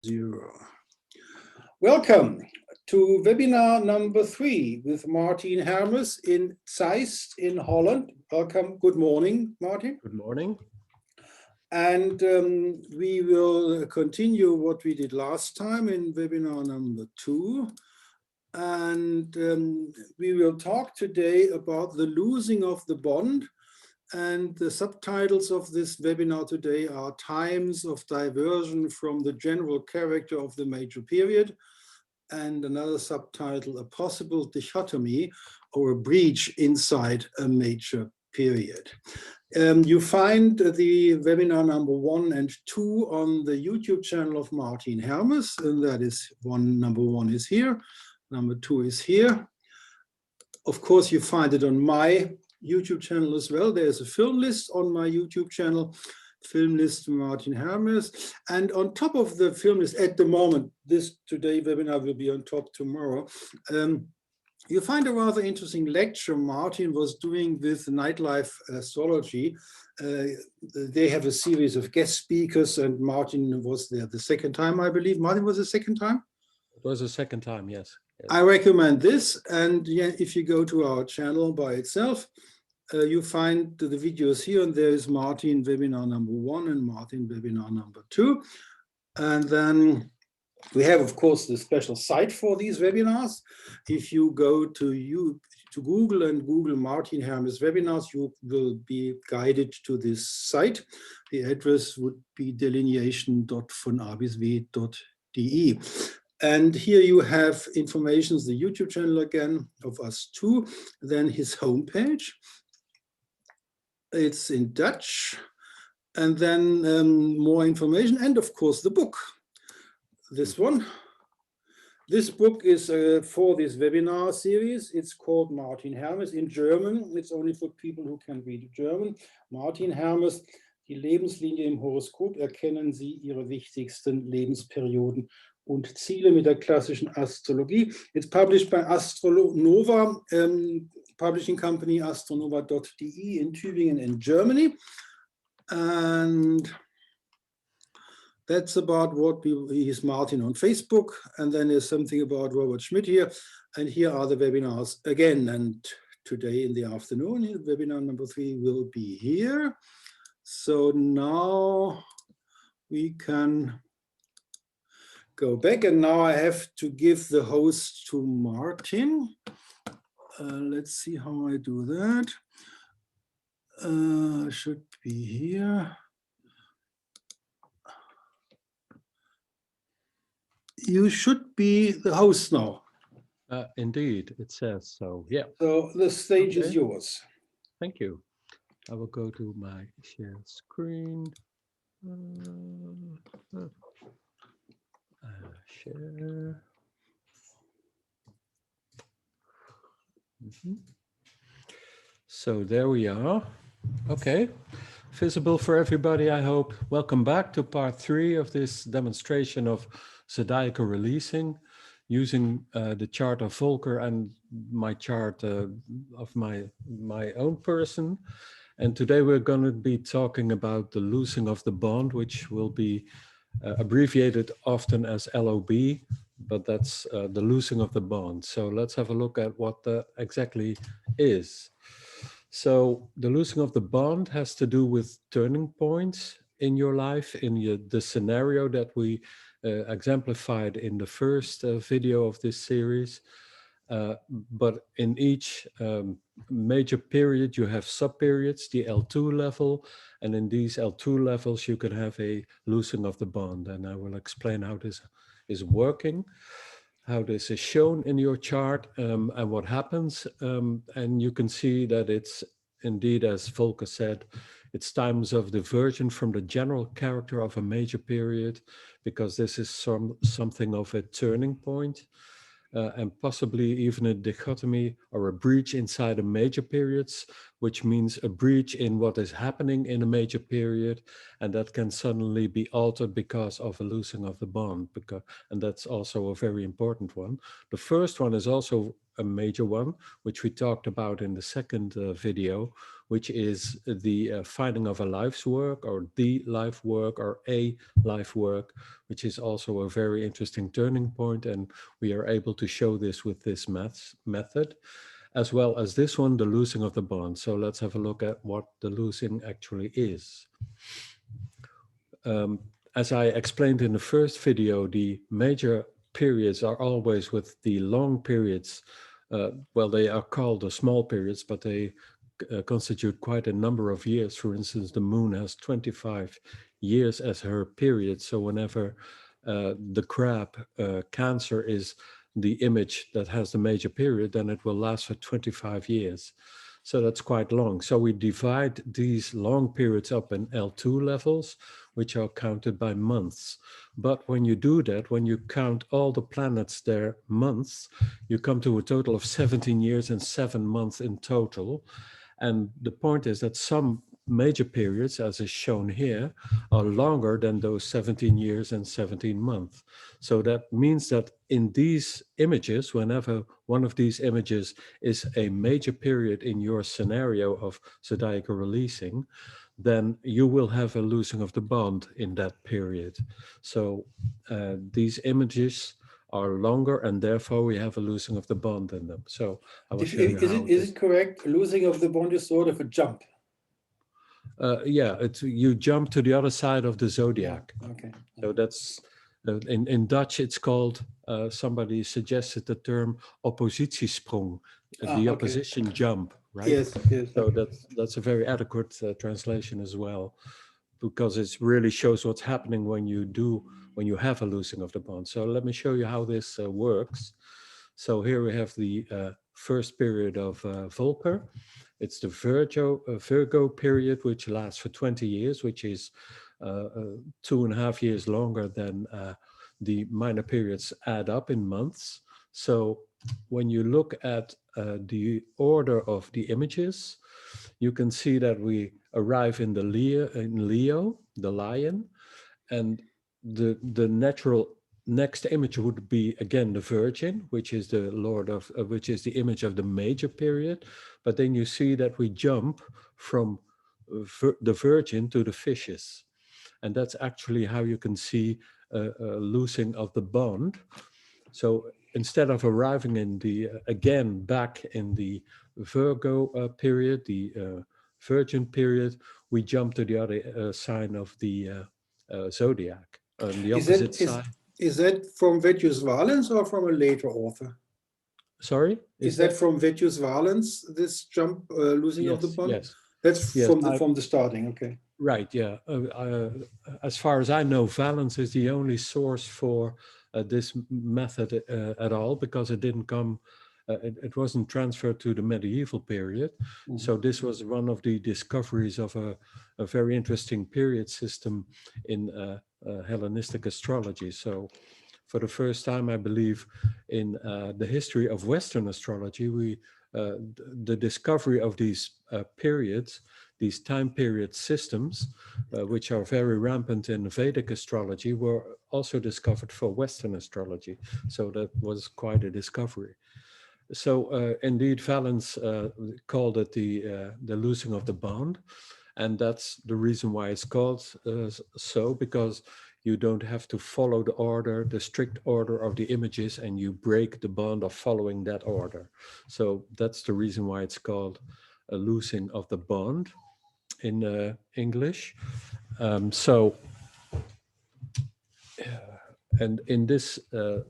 0. Welcome to webinar number 3 with Martien Hermes in Zeist in Holland. Welcome. Good morning, Martien. Good morning. And we will continue what we did last time in webinar number 2. And we will talk today about the losing of the bond. And the subtitles of this webinar today are Times of Diversion from the General Character of the Major Period, and another subtitle, A Possible Dichotomy or a Breach Inside a Major Period. You find the webinar number 1 and 2 on the YouTube channel of Martien Hermes, and that is number 1 is here, number 2 is here. Of course, you find it on my YouTube channel as well. There's a film list on my YouTube channel, film list Martien Hermes. And on top of the film list at the moment, today webinar will be on top tomorrow. You find a rather interesting lecture Martien was doing with Nightlife Astrology. They have a series of guest speakers, and Martien was there the second time, I believe. Martien was the second time? It was the second time, yes. I recommend this, and yeah, if you go to our channel by itself, you find the videos here, and there is Martien webinar number 1 and Martien webinar number 2. And then we have, of course, the special site for these webinars. If you go to Google and Google Martien Hermes webinars, you will be guided to this site. The address would be delineation.vonabisw.de. And here you have information, the YouTube channel again of us too, then his homepage. It's in Dutch, and then more information, and of course the book. This one. This book is for this webinar series. It's called Martien Hermes in German. It's only for people who can read German. Martien Hermes, die Lebenslinie im Horoskop. Erkennen Sie Ihre wichtigsten Lebensperioden und Ziele mit der klassischen Astrologie. It's published by Astronova, publishing company astronova.de in Tübingen in Germany. And that's about what he's Martien on Facebook. And then there's something about Robert Schmidt here. And here are the webinars again. And today in the afternoon, webinar number 3 will be here. So now we can go back, and now I have to give the host to Martien. Let's see how I do that. Should be here. You should be the host now. Indeed, it says so, yeah. So the stage is yours. Thank you. I will go to my share screen. Share. So there we are. Okay, visible for everybody, I hope. Welcome back to part 3 of this demonstration of zodiacal releasing using the chart of Volker and my chart of my own person. And today we're going to be talking about the losing of the bond, which will be abbreviated often as LOB, but that's the losing of the bond. So let's have a look at what that exactly is. So the losing of the bond has to do with turning points in your life, in the scenario that we exemplified in the first video of this series. But in each major period, you have subperiods, the L2 level, and in these L2 levels, you can have a loosening of the bond. And I will explain how this is working, how this is shown in your chart, and what happens. And you can see that it's indeed, as Volker said, it's times of diversion from the general character of a major period, because this is something of a turning point. And possibly even a dichotomy or a breach inside a major periods, which means a breach in what is happening in a major period, and that can suddenly be altered because of a loosening of the bond, and that's also a very important one. The first one is also a major one, which we talked about in the second video, which is the finding of a life's work, or the life work, or a life work, which is also a very interesting turning point. And we are able to show this with this method, as well as this one, the losing of the bond. So let's have a look at what the losing actually is. As I explained in the first video, the major periods are always with the long periods. Well, they are called the small periods, but they constitute quite a number of years. For instance, the moon has 25 years as her period. So whenever the crab Cancer is the image that has the major period, then it will last for 25 years. So that's quite long. So we divide these long periods up in L2 levels, which are counted by months. But when you do that, when you count all the planets, their months, you come to a total of 17 years and 7 months in total. And the point is that some major periods, as is shown here, are longer than those 17 years and 17 months. So that means that in these images, whenever one of these images is a major period in your scenario of zodiacal releasing, then you will have a losing of the bond in that period. So these images are longer, and therefore we have a losing of the bond in them. So I will show you how. Is it correct? Losing of the bond is sort of a jump. Yeah, you jump to the other side of the zodiac. Yeah, okay. So that's in Dutch. It's called. Somebody suggested the term oppositiesprong, the opposition jump, right? Yes, yes. So that's a very adequate translation as well, because it really shows what's happening when you have a losing of the bond. So let me show you how this works. So here we have the first period of Volker. It's the Virgo period, which lasts for 20 years, which is 2.5 years longer than the minor periods add up in months. So when you look at the order of the images, you can see that we arrive in Leo, the lion, and the natural next image would be again the Virgin, which is the Lord of, which is the image of the major period. But then you see that we jump from the Virgin to the fishes, and that's actually how you can see a losing of the bond. So instead of arriving in the again back in the Virgo period, the Virgin period, we jump to the other sign of the zodiac on the opposite side. Is that from Vettius Valens or from a later author? Sorry? Is that from Vettius Valens, this jump, losing of the bond? Yes. That's from the starting, okay. Right, yeah. As far as I know, Valens is the only source for this method at all, because it didn't come, it wasn't transferred to the medieval period. Mm-hmm. So this was one of the discoveries of a very interesting period system in Hellenistic astrology. So for the first time, I believe, in the history of Western astrology, the discovery of these periods, these time period systems, which are very rampant in Vedic astrology, were also discovered for Western astrology. So that was quite a discovery. So indeed, Valens called it the losing of the bond. And that's the reason why it's called so, because you don't have to follow the order, the strict order of the images, and you break the bond of following that order. So that's the reason why it's called a losing of the bond in English. And in this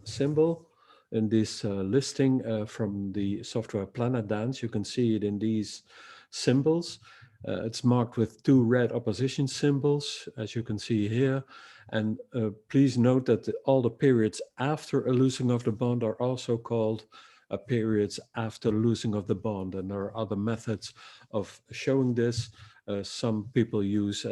symbol, in this listing from the software Planet Dance, you can see it in these symbols. It's marked with 2 red opposition symbols, as you can see here. And please note that all the periods after a losing of the bond are also called periods after losing of the bond. And there are other methods of showing this. Some people use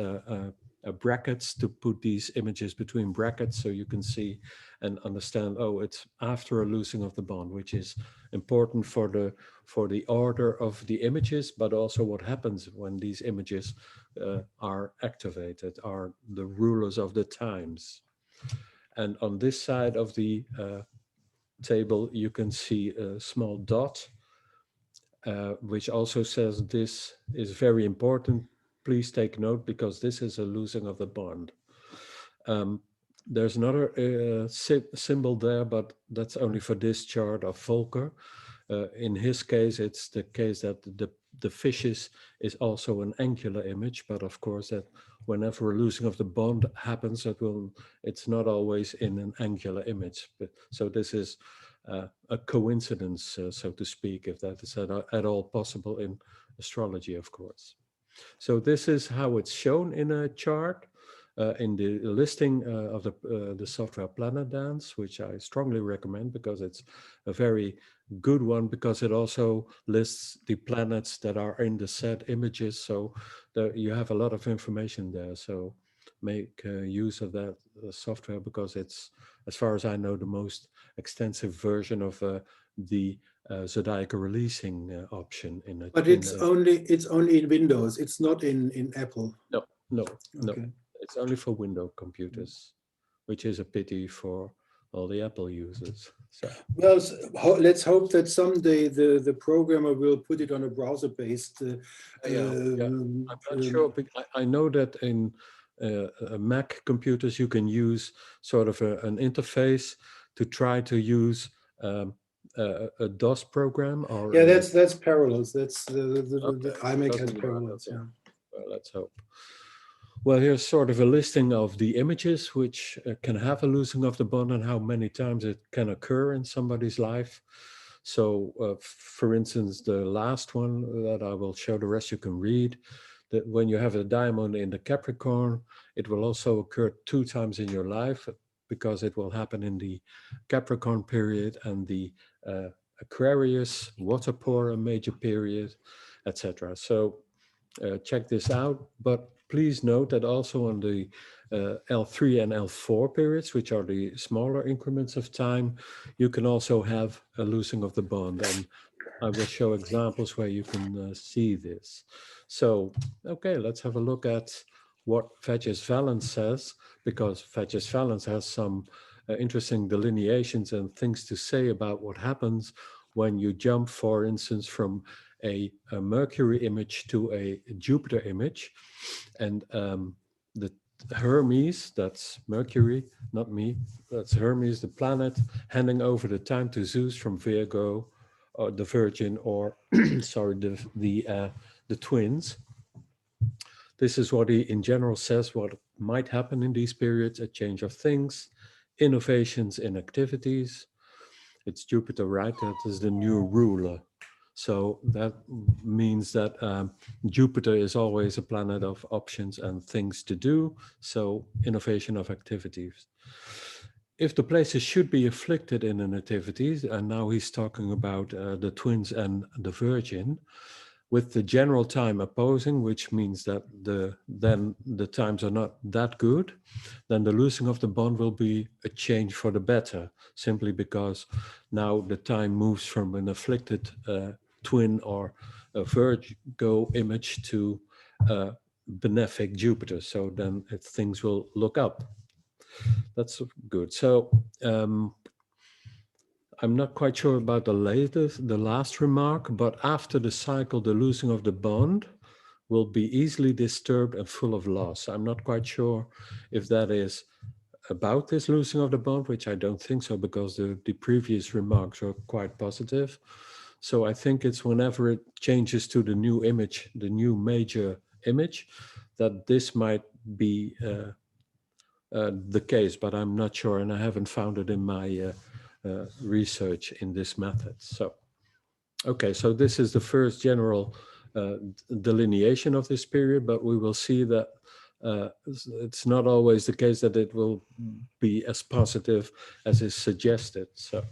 brackets to put these images between brackets, so you can see and understand, oh, it's after a losing of the bond, which is important for the order of the images, but also what happens when these images are activated, are the rulers of the times. And on this side of the table, you can see a small dot, which also says this is very important. Please take note because this is a losing of the bond. There's another symbol there, but that's only for this chart of Volker. In his case, it's the case that the fishes is also an angular image, but of course that whenever a losing of the bond happens, it's not always in an angular image. So this is a coincidence, so to speak, if that is at all possible in astrology, of course. So this is how it's shown in a chart. In the listing of the software Planet Dance, which I strongly recommend because it's a very good one, because it also lists the planets that are in the set images. So you have a lot of information there. So make use of that software because it's, as far as I know, the most extensive version of the Zodiacal releasing option in it. But it's only in Windows. It's not in Apple. No. Okay. It's only for Windows computers, which is a pity for all the Apple users. So. Well, let's hope that someday the programmer will put it on a browser-based. I'm not sure. I know that in Mac computers you can use sort of an interface to try to use a DOS program. Or that's Parallels. That's the iMac has Parallels. Parallels. Yeah. Well, let's hope. Well, here's sort of a listing of the images which can have a losing of the bond and how many times it can occur in somebody's life. So, for instance, the last one that I will show, the rest you can read, that when you have a diamond in the Capricorn, it will also occur 2 times in your life because it will happen in the Capricorn period and the Aquarius, water pour major period, etc. So check this out, but please note that also on the L3 and L4 periods, which are the smaller increments of time, you can also have a losing of the bond. And I will show examples where you can see this. So, okay, let's have a look at what Veges Valens says, because Veges Valens has some interesting delineations and things to say about what happens when you jump, for instance, from a Mercury image to a Jupiter image. And the Hermes, that's Mercury, not me, that's Hermes, the planet, handing over the time to Zeus from Virgo, or the Virgin, or sorry, the twins. This is what he in general says what might happen in these periods: a change of things, innovations in activities. It's Jupiter, right? That is the new ruler. So that means that Jupiter is always a planet of options and things to do. So innovation of activities. If the places should be afflicted in the nativities, and now he's talking about the twins and the Virgin, with the general time opposing, which means that then the times are not that good, then the losing of the bond will be a change for the better, simply because now the time moves from an afflicted twin or a Virgo image to benefic Jupiter. So then things will look up. That's good. So I'm not quite sure about the last remark, but after the cycle, the losing of the bond will be easily disturbed and full of loss. I'm not quite sure if that is about this losing of the bond, which I don't think so, because the previous remarks are quite positive. So I think it's whenever it changes to the new image, the new major image, that this might be the case, but I'm not sure, and I haven't found it in my research in this method. So, okay, so this is the first general delineation of this period, but we will see that it's not always the case that it will be as positive as is suggested. So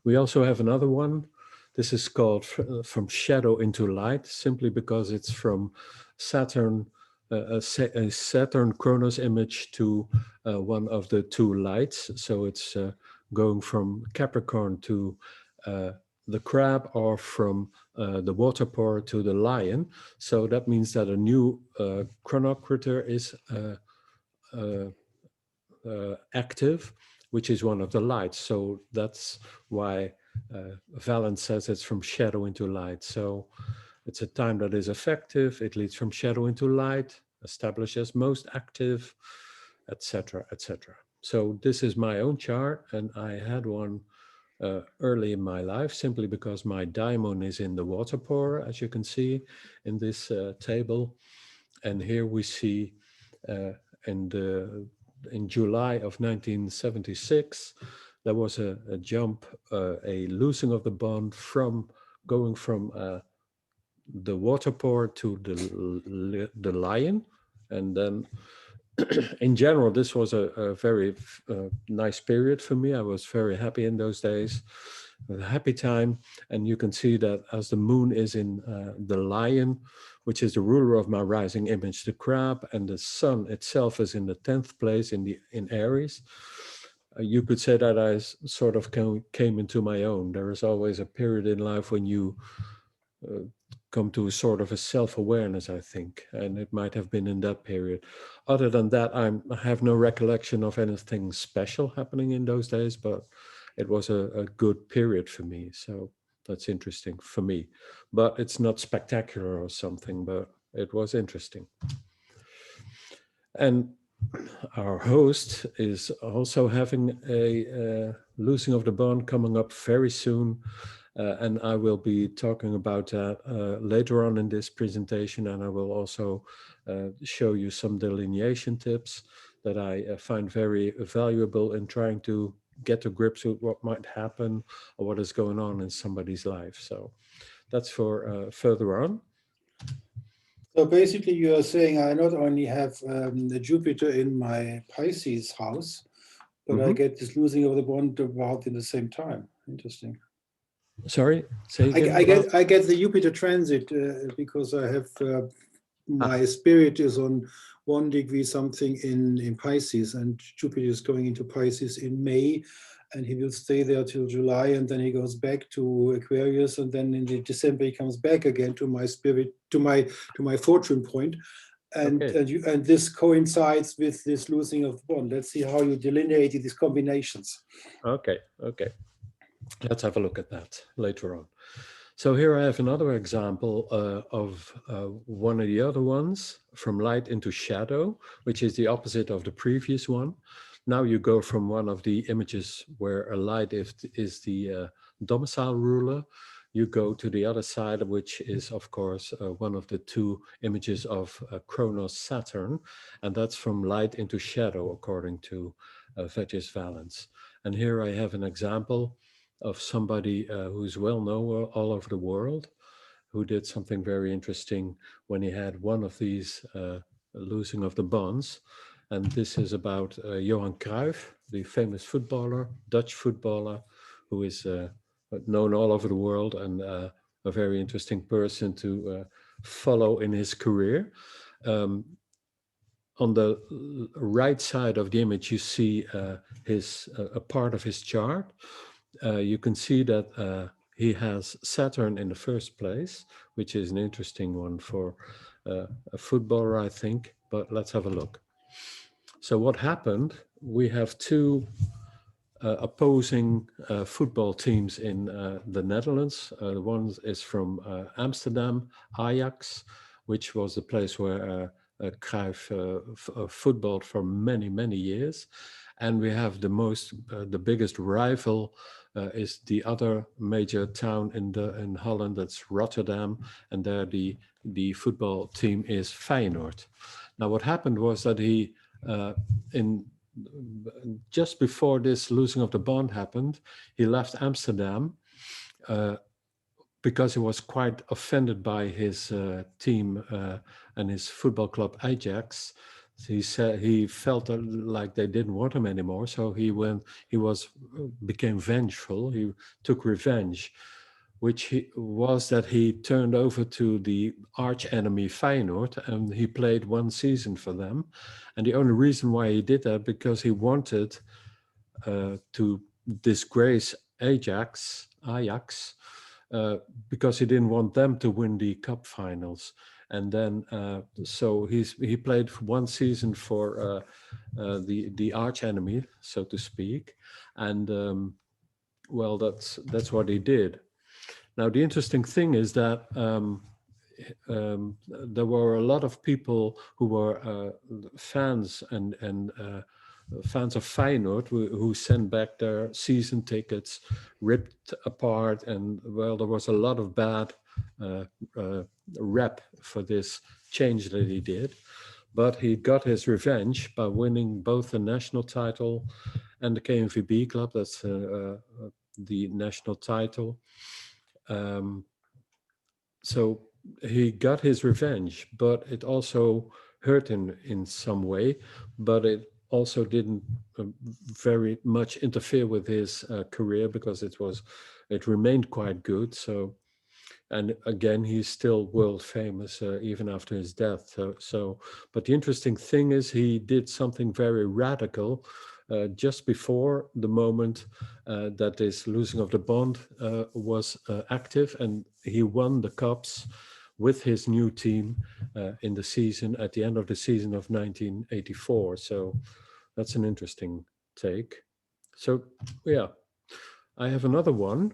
we also have another one. This is called From Shadow into Light, simply because it's from Saturn, a Saturn Kronos image to one of the 2 lights. So it's going from Capricorn to the crab, or from the water pour to the lion. So that means that a new chronocritter is active, which is one of the lights. So that's why Valence says it's from shadow into light. So it's a time that is effective. It leads from shadow into light, establishes most active, etc., etc. So this is my own chart, and I had one early in my life simply because my daimon is in the water pore, as you can see in this table. And here we see in July of 1976, there was a jump, a losing of the bond from going from the water pore to the lion. And then in general, this was a very nice period for me. I was very happy in those days, a happy time. And you can see that as the moon is in the lion, which is the ruler of my rising image, the crab, and the sun itself is in the 10th place in Aries. You could say that I sort of came into my own. There is always a period in life when you come to a sort of a self-awareness, I think, and it might have been in that period. Other than that, I have no recollection of anything special happening in those days, but it was a good period for me. So that's interesting for me, but it's not spectacular or something, but it was interesting. And our host is also having a losing of the bond coming up very soon. And I will be talking about that later on in this presentation. And I will also show you some delineation tips that I find very valuable in trying to get to grips with what might happen or what is going on in somebody's life. So that's for further on. So basically you are saying I not only have the Jupiter in my Pisces house, but I get this losing of the bond about in the same time. Interesting. Sorry, say again. I get the Jupiter transit because I have my spirit is on 1 degree something in Pisces, and Jupiter is going into Pisces in May, and he will stay there till July, and then he goes back to Aquarius, and then in December he comes back again to my spirit, to my fortune point. And this coincides with this losing of the bond. Let's see how you delineate these combinations. Okay. Let's have a look at that later on. So here I have another example of one of the other ones, from light into shadow, which is the opposite of the previous one. Now you go from one of the images where a light is the domicile ruler. You go to the other side, which is, of course, one of the two images of Kronos Saturn. And that's from light into shadow, according to Veggis Valence. And here I have an example of somebody who's well known all over the world, who did something very interesting when he had one of these losing of the bonds. And this is about Johan Cruyff, the famous footballer, Dutch footballer, who is known all over the world and a very interesting person to follow in his career. On the right side of the image, you see a part of his chart. You can see that he has Saturn in the first place, which is an interesting one for a footballer, I think, but let's have a look. So what happened, we have two opposing football teams in the Netherlands. One is from Amsterdam, Ajax, which was the place where Cruyff footballed for many, many years. And we have the biggest rival is the other major town in Holland, that's Rotterdam, and there the football team is Feyenoord. Now what happened was that he, just before this losing of the bond happened, he left Amsterdam because he was quite offended by his team and his football club Ajax. He said he felt like they didn't want him anymore, so he became vengeful. He took revenge, which was that he turned over to the arch enemy Feyenoord, and he played one season for them. And the only reason why he did that, because he wanted to disgrace Ajax, because he didn't want them to win the cup finals. And then so he played one season for the arch enemy, so to speak, and well, that's what he did. Now the interesting thing is that there were a lot of people who were fans and fans of Feyenoord who sent back their season tickets ripped apart, and well, there was a lot of bad rep for this change that he did. But he got his revenge by winning both the national title and the KNVB club. That's the national title. So he got his revenge, but it also hurt him in some way, but it also didn't very much interfere with his career, because it remained quite good. So, and again, he's still world famous even after his death. But the interesting thing is he did something very radical just before the moment that this losing of the bond was active, and he won the cups with his new team in the season, at the end of the season of 1984. So that's an interesting take. So yeah, I have another one.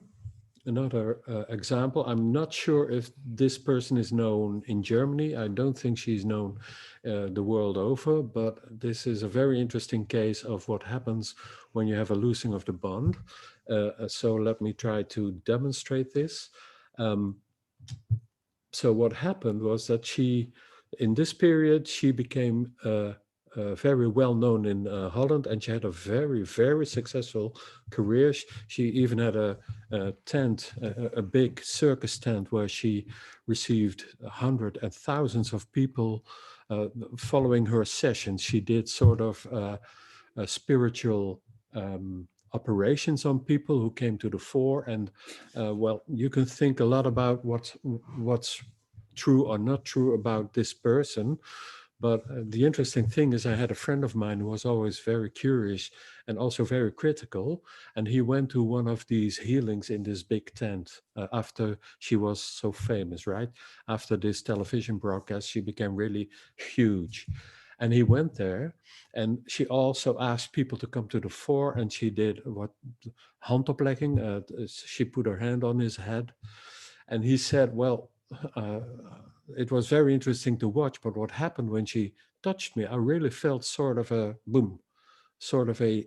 Another example. I'm not sure if this person is known in Germany. I don't think she's known the world over, but this is a very interesting case of what happens when you have a losing of the bond. So let me try to demonstrate this. So what happened was that in this period, she became very well known in Holland, and she had a very, very successful career. She even had a tent, a big circus tent, where she received hundreds and thousands of people following her sessions. She did sort of spiritual operations on people who came to the fore, and well, you can think a lot about what's true or not true about this person. But the interesting thing is, I had a friend of mine who was always very curious and also very critical, and he went to one of these healings in this big tent after she was so famous, right? After this television broadcast, she became really huge. And he went there, and she also asked people to come to the fore, and she did what handoplegging. She put her hand on his head, and he said, well, it was very interesting to watch, but what happened when she touched me, I really felt sort of a boom, sort of a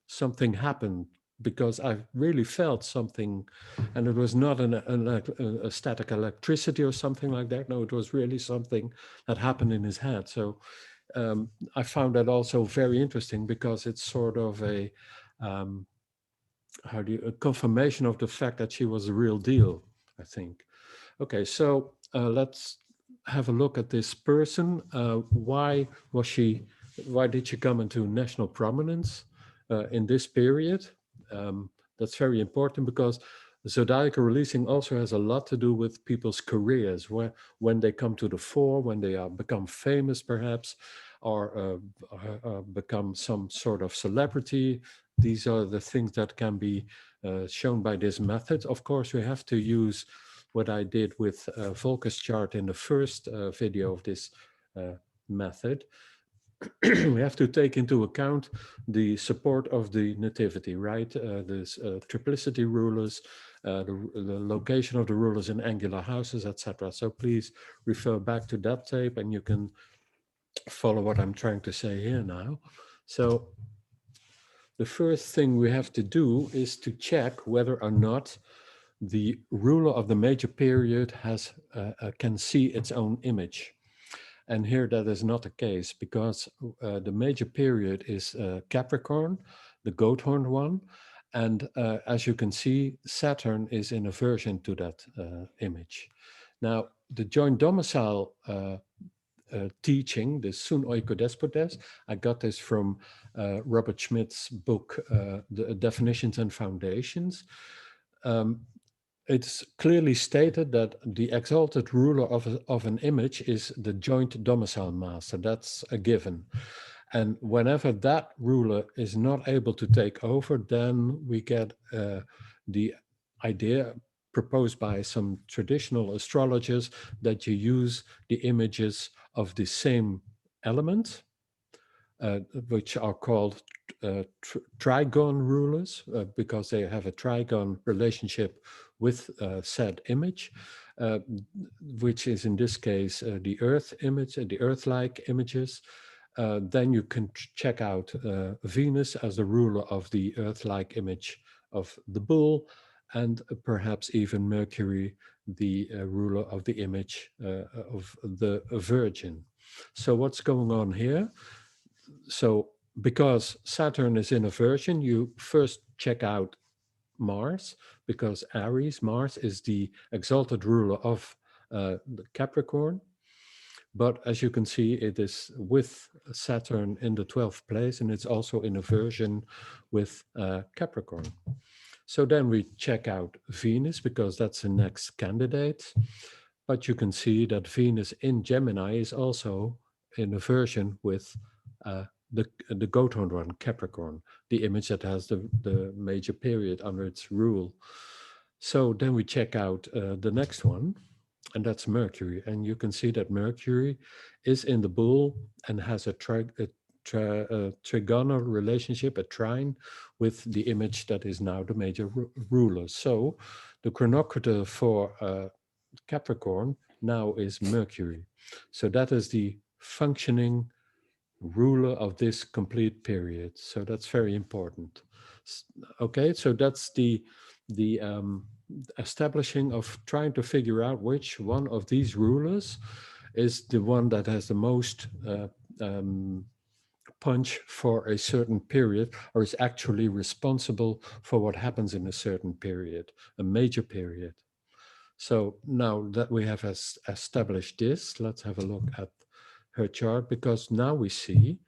something happened, because I really felt something, and it was not a static electricity or something like that. No, it was really something that happened in his head. So I found that also very interesting, because it's sort of a confirmation of the fact that she was the real deal, I think. Okay, so let's have a look at this person. Why did she come into national prominence in this period? That's very important, because zodiacal releasing also has a lot to do with people's careers, when they come to the fore, when they become famous perhaps, or become some sort of celebrity. These are the things that can be shown by this method. Of course, we have to use what I did with Volker's chart in the first video of this method. We have to take into account the support of the nativity, right? This triplicity rulers, the location of the rulers in angular houses, etc. So please refer back to that tape, and you can follow what I'm trying to say here now. So the first thing we have to do is to check whether or not the ruler of the major period can see its own image. And here that is not the case, because the major period is Capricorn, the goat horned one. And as you can see, Saturn is in aversion to that image. Now, the joint domicile teaching, the sun oikodespotes, I got this from Robert Schmidt's book, The Definitions and Foundations. It's clearly stated that the exalted ruler of an image is the joint domicile master. That's a given. And whenever that ruler is not able to take over, then we get the idea proposed by some traditional astrologers that you use the images of the same element, which are called trigon rulers, because they have a trigon relationship with said image, which is in this case the Earth image, the Earth-like images. Then you can check out Venus as the ruler of the Earth-like image of the bull, and perhaps even Mercury, the ruler of the image of the Virgin. So what's going on here? So because Saturn is in a Virgin, you first check out Mars, because Aries, Mars, is the exalted ruler of the Capricorn. But as you can see, it is with Saturn in the 12th place, and it's also in a Virgin with Capricorn. So then we check out Venus, because that's the next candidate. But you can see that Venus in Gemini is also in a Virgin with the goat-horned one, Capricorn, the image that has the major period under its rule. So then we check out the next one, and that's Mercury. And you can see that Mercury is in the bull and has a trigonal relationship, a trine, with the image that is now the major ruler. So the chronometer for Capricorn now is Mercury. So that is the functioning ruler of this complete period. So that's very important. Okay, so that's the establishing of trying to figure out which one of these rulers is the one that has the most punch for a certain period, or is actually responsible for what happens in a certain period, a major period. So now that we have established this, let's have a look at her chart, because now we see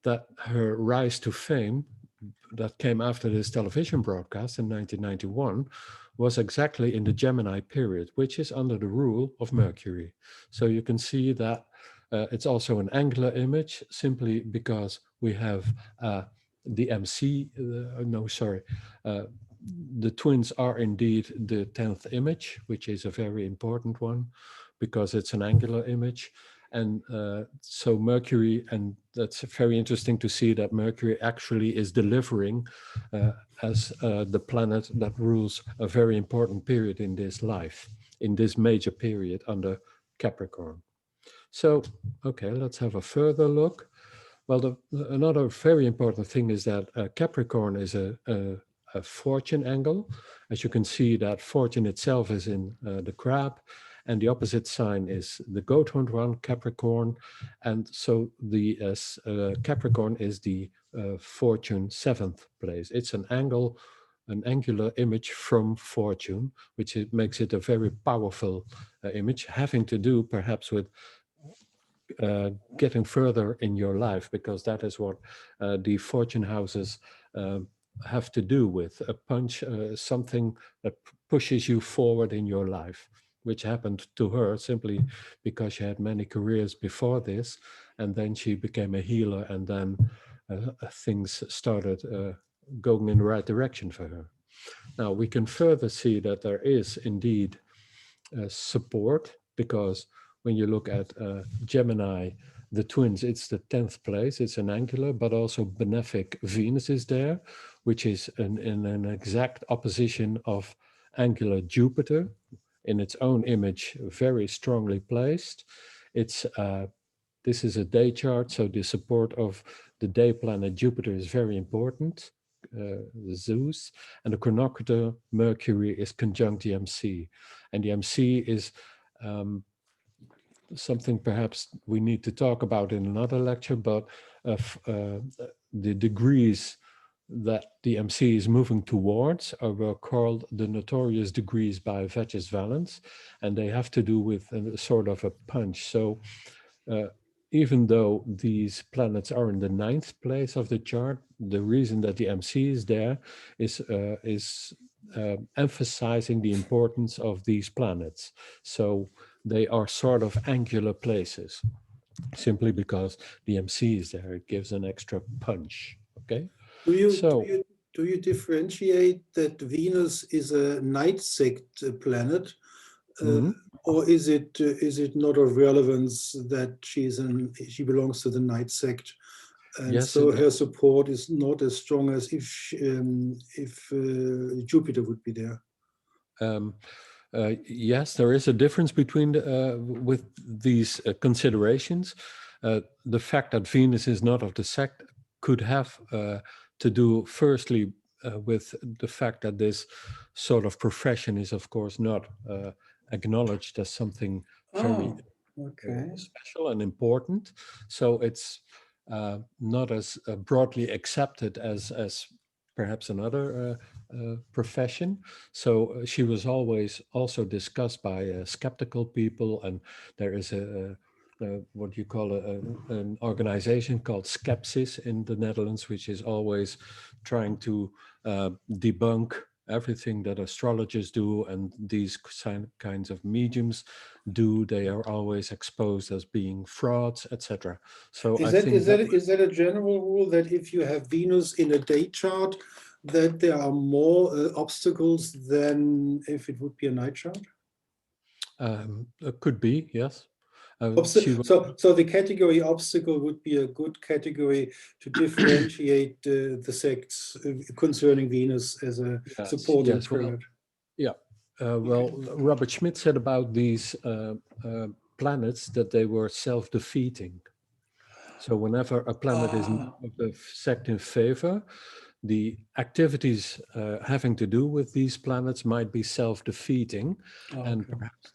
that her rise to fame that came after this television broadcast in 1991 was exactly in the Gemini period, which is under the rule of Mercury. So you can see that it's also an angular image, simply because we have the MC, the twins are indeed the 10th image, which is a very important one because it's an angular image. And so Mercury, and that's very interesting to see that Mercury actually is delivering as the planet that rules a very important period in this life, in this major period under Capricorn. So, okay, let's have a further look. Well, another very important thing is that Capricorn is a fortune angle. As you can see, that fortune itself is in the crab, and the opposite sign is the goat-horned one, Capricorn. And so the Capricorn is the fortune 7th place. It's an angle, an angular image from fortune, which makes it a very powerful image, having to do perhaps with getting further in your life, because that is what the fortune houses have to do with, a punch, something that pushes you forward in your life, which happened to her simply because she had many careers before this, and then she became a healer, and then things started going in the right direction for her. Now we can further see that there is indeed support, because when you look at Gemini, the twins, it's the 10th place, it's an angular, but also benefic Venus is there, which is in an exact opposition of angular Jupiter, in its own image, very strongly placed. It's this is a day chart, so the support of the day planet Jupiter is very important, Zeus, and the chronometer Mercury is conjunct the MC, and the MC is something perhaps we need to talk about in another lecture, but the degrees that the MC is moving towards were called the notorious degrees by Vetters Valence, and they have to do with a sort of a punch. So even though these planets are in the 9th place of the chart, the reason that the MC is there is emphasizing the importance of these planets. So they are sort of angular places, simply because the MC is there. It gives an extra punch, okay? Do you do you differentiate that Venus is a night sect planet, or is it not of relevance that she belongs to the night sect, and Yes, so her support is not as strong as if Jupiter would be there? Yes, there is a difference between with these considerations. The fact that Venus is not of the sect could have to do, firstly, with the fact that this sort of profession is, of course, not acknowledged as something very special and important. So it's not as broadly accepted as perhaps another profession. So she was always also discussed by skeptical people, and there is what you call an organization called Skepsis in the Netherlands, which is always trying to debunk everything that astrologers do and these kinds of mediums do. They are always exposed as being frauds, etc. So is that a general rule that if you have Venus in a day chart, that there are more obstacles than if it would be a night chart? It could be, yes. So the category obstacle would be a good category to differentiate the sects concerning Venus as a supporting planet. Well, Robert Schmidt said about these planets that they were self-defeating. So whenever a planet is not of the sect in favor, the activities having to do with these planets might be self-defeating, and perhaps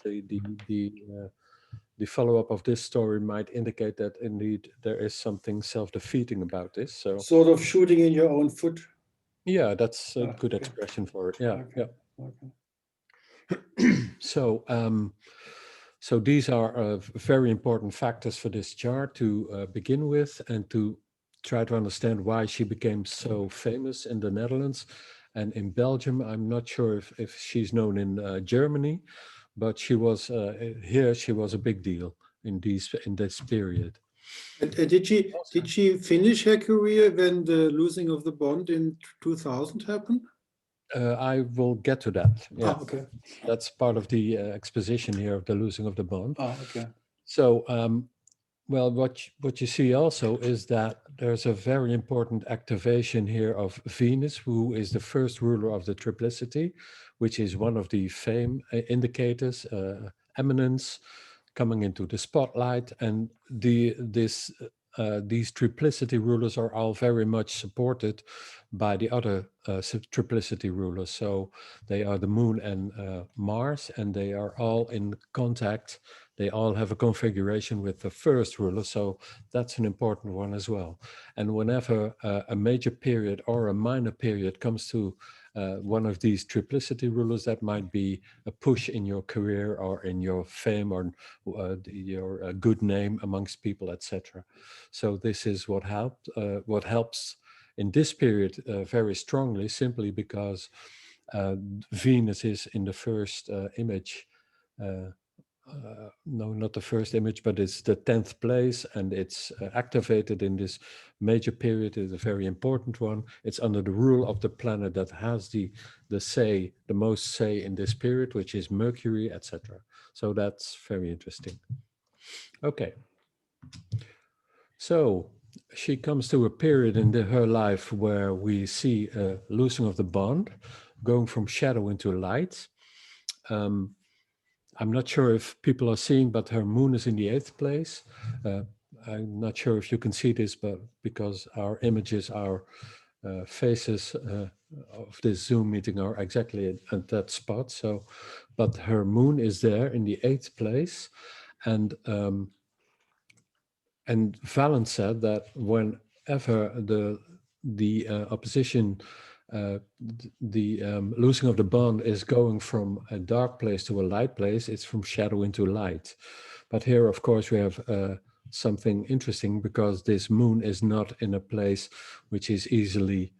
the follow-up of this story might indicate that indeed there is something self-defeating about this. So sort of shooting in your own foot. Yeah, that's a good expression for it. Yeah, So these are very important factors for this chart to begin with, and to try to understand why she became so famous in the Netherlands and in Belgium. I'm not sure if she's known in Germany, but she was here. She was a big deal in this period. And did she finish her career when the losing of the bond in 2000 happened? I will get to that. Yeah. Okay. That's part of the exposition here of the losing of the bond. Okay. So, well, what you see also is that there's a very important activation here of Venus, who is the first ruler of the triplicity, which is one of the fame indicators, eminence, coming into the spotlight, and these triplicity rulers are all very much supported by the other triplicity rulers. So they are the Moon and Mars, and they are all in contact. They all have a configuration with the first ruler, so that's an important one as well. And whenever a major period or a minor period comes to one of these triplicity rulers, that might be a push in your career or in your fame or your good name amongst people, etc. So this is what helps in this period very strongly, simply because Venus is in the first image. No, not the first image, but it's the 10th place, and it's activated in this major period. It's a very important one. It's under the rule of the planet that has the most say in this period, which is Mercury, etc. So that's very interesting. Okay. So she comes to a period in her life where we see a losing of the bond, going from shadow into light. I'm not sure if people are seeing, but her moon is in the 8th place. I'm not sure if you can see this, but because our images, our faces of this Zoom meeting are exactly at that spot. So, but her moon is there in the 8th place, and Valen said that whenever the opposition, the losing of the bond is going from a dark place to a light place, it's from shadow into light. But here, of course, we have something interesting, because this moon is not in a place which is easily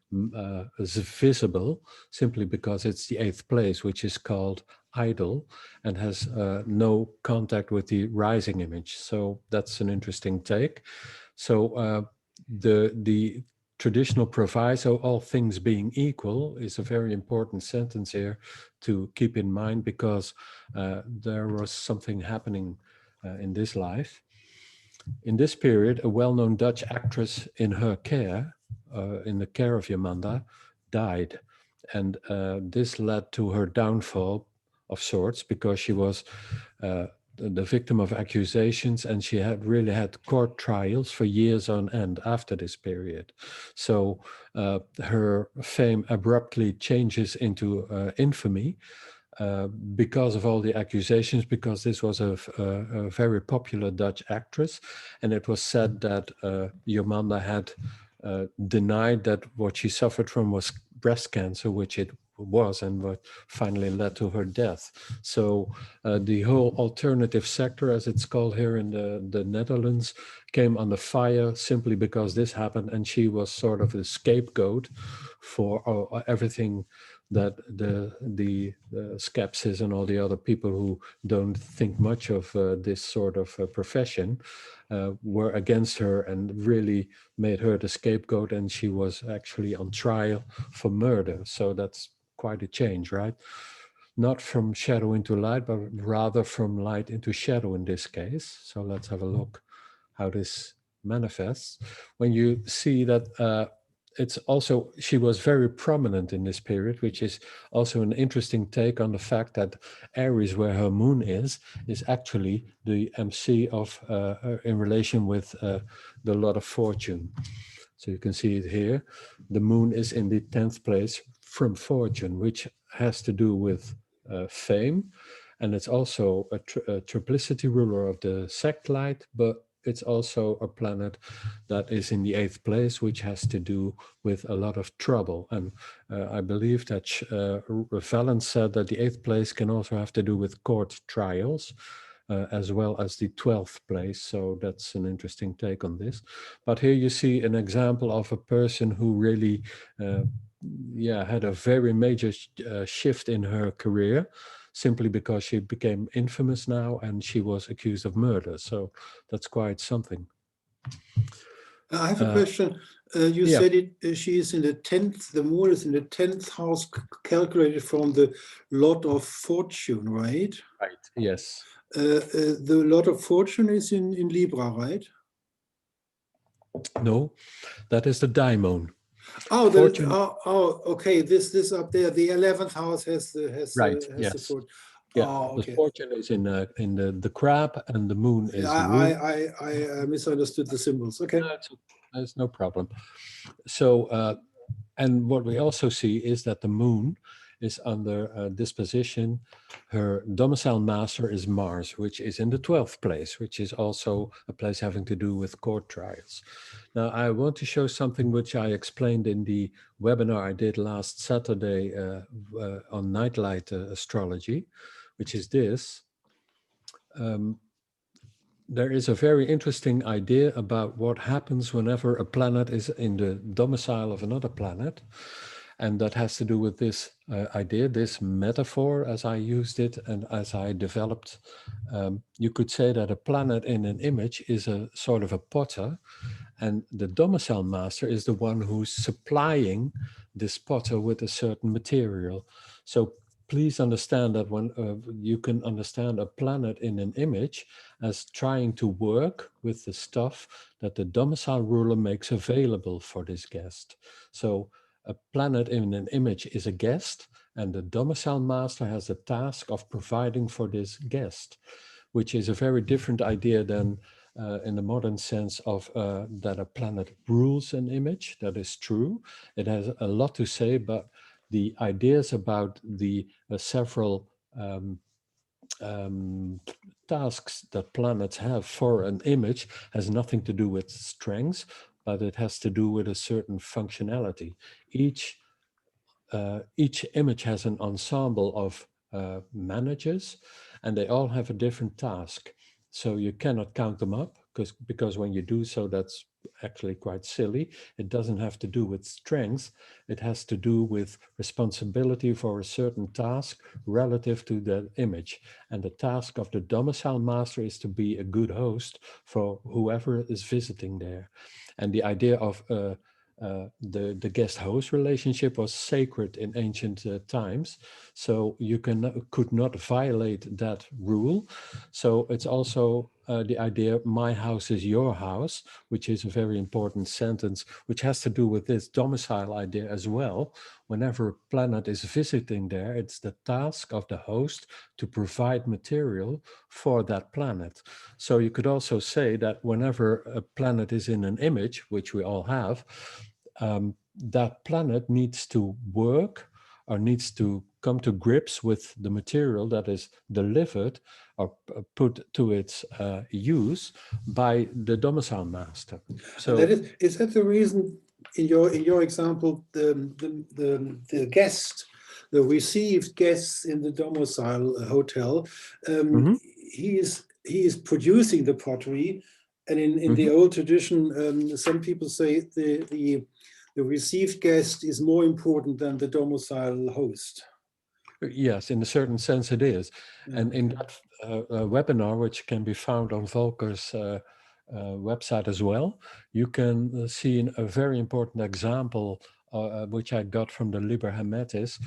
visible, simply because it's the 8th place, which is called idle and has no contact with the rising image. So that's an interesting take. So the traditional proviso, all things being equal, is a very important sentence here to keep in mind, because there was something happening in this life. In this period, a well-known Dutch actress in her care, in the care of Jomanda, died. And this led to her downfall of sorts, because she was the victim of accusations, and she had really had court trials for years on end after this period. So her fame abruptly changes into infamy, because of all the accusations, because this was a very popular Dutch actress, and it was said that Jomanda had denied that what she suffered from was breast cancer, which it was, and what finally led to her death. So the whole alternative sector, as it's called here in the Netherlands, came under fire simply because this happened, and she was sort of a scapegoat for everything that the skepsis and all the other people who don't think much of this sort of profession were against her, and really made her the scapegoat, and she was actually on trial for murder. So that's quite a change, right? Not from shadow into light, but rather from light into shadow in this case. So let's have a look how this manifests. When you see that it's also, she was very prominent in this period, which is also an interesting take on the fact that Aries, where her moon is actually the MC of in relation with the lot of fortune. So you can see it here. The moon is in the 10th place from fortune, which has to do with fame. And it's also a triplicity ruler of the sect light, but it's also a planet that is in the 8th place, which has to do with a lot of trouble. And I believe that Valens said that the 8th place can also have to do with court trials, as well as the 12th place. So that's an interesting take on this. But here you see an example of a person who really had a very major shift in her career, simply because she became infamous now, and she was accused of murder. So that's quite something. I have a question. You said it. She is in the 10th. The moon is in the 10th house, calculated from the lot of fortune, right? Right. Yes. The lot of fortune is in Libra, right? No, that is the daimon. Oh, okay. This up there, the 11th house has the the fortune. Yeah, okay. The fortune is in the crab, and the moon is. I misunderstood the symbols. Okay, no, there's no problem. So, and what we also see is that the moon is under disposition. Her domicile master is Mars, which is in the 12th place, which is also a place having to do with court trials. Now, I want to show something which I explained in the webinar I did last Saturday on Nightlight astrology, which is this. There is a very interesting idea about what happens whenever a planet is in the domicile of another planet. And that has to do with this idea, this metaphor, as I used it and as I developed. You could say that a planet in an image is a sort of a potter, and the domicile master is the one who's supplying this potter with a certain material. So please understand that when you can understand a planet in an image as trying to work with the stuff that the domicile ruler makes available for this guest. So a planet in an image is a guest, and the domicile master has the task of providing for this guest, which is a very different idea than in the modern sense of that a planet rules an image. That is true. It has a lot to say, but the ideas about the several tasks that planets have for an image has nothing to do with strengths, but it has to do with a certain functionality. Each image has an ensemble of managers, and they all have a different task. So you cannot count them up, because when you do so, that's actually quite silly. It doesn't have to do with strengths. It has to do with responsibility for a certain task relative to the image. And the task of the domicile master is to be a good host for whoever is visiting there. And the idea of the guest-host relationship was sacred in ancient times, so you could not violate that rule. So it's also the idea, my house is your house, which is a very important sentence, which has to do with this domicile idea as well. Whenever a planet is visiting there, it's the task of the host to provide material for that planet. So you could also say that whenever a planet is in an image, which we all have, that planet needs to work or needs to come to grips with the material that is delivered or put to its use by the domicile master. So that is that the reason in your example, the guest, the received guests in the domicile hotel, he is producing the pottery, and in the old tradition, some people say the received guest is more important than the domicile host. Yes, in a certain sense it is. And in that webinar, which can be found on Volker's website as well, you can see a very important example which I got from the Liber Hermetis,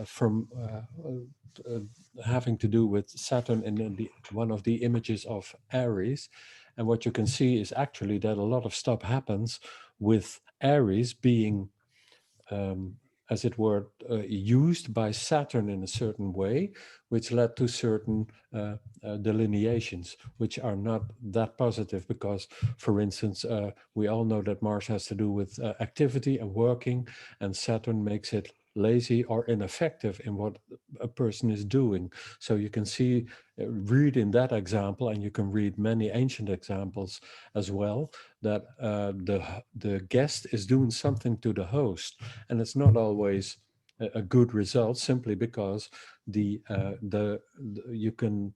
from having to do with Saturn in one of the images of Aries. And what you can see is actually that a lot of stuff happens with Aries being as it were, used by Saturn in a certain way, which led to certain delineations, which are not that positive because, for instance, we all know that Mars has to do with activity and working, and Saturn makes it lazy or ineffective in what a person is doing. So you can see, read in that example, and you can read many ancient examples as well, that the guest is doing something to the host, and it's not always a good result, simply because you can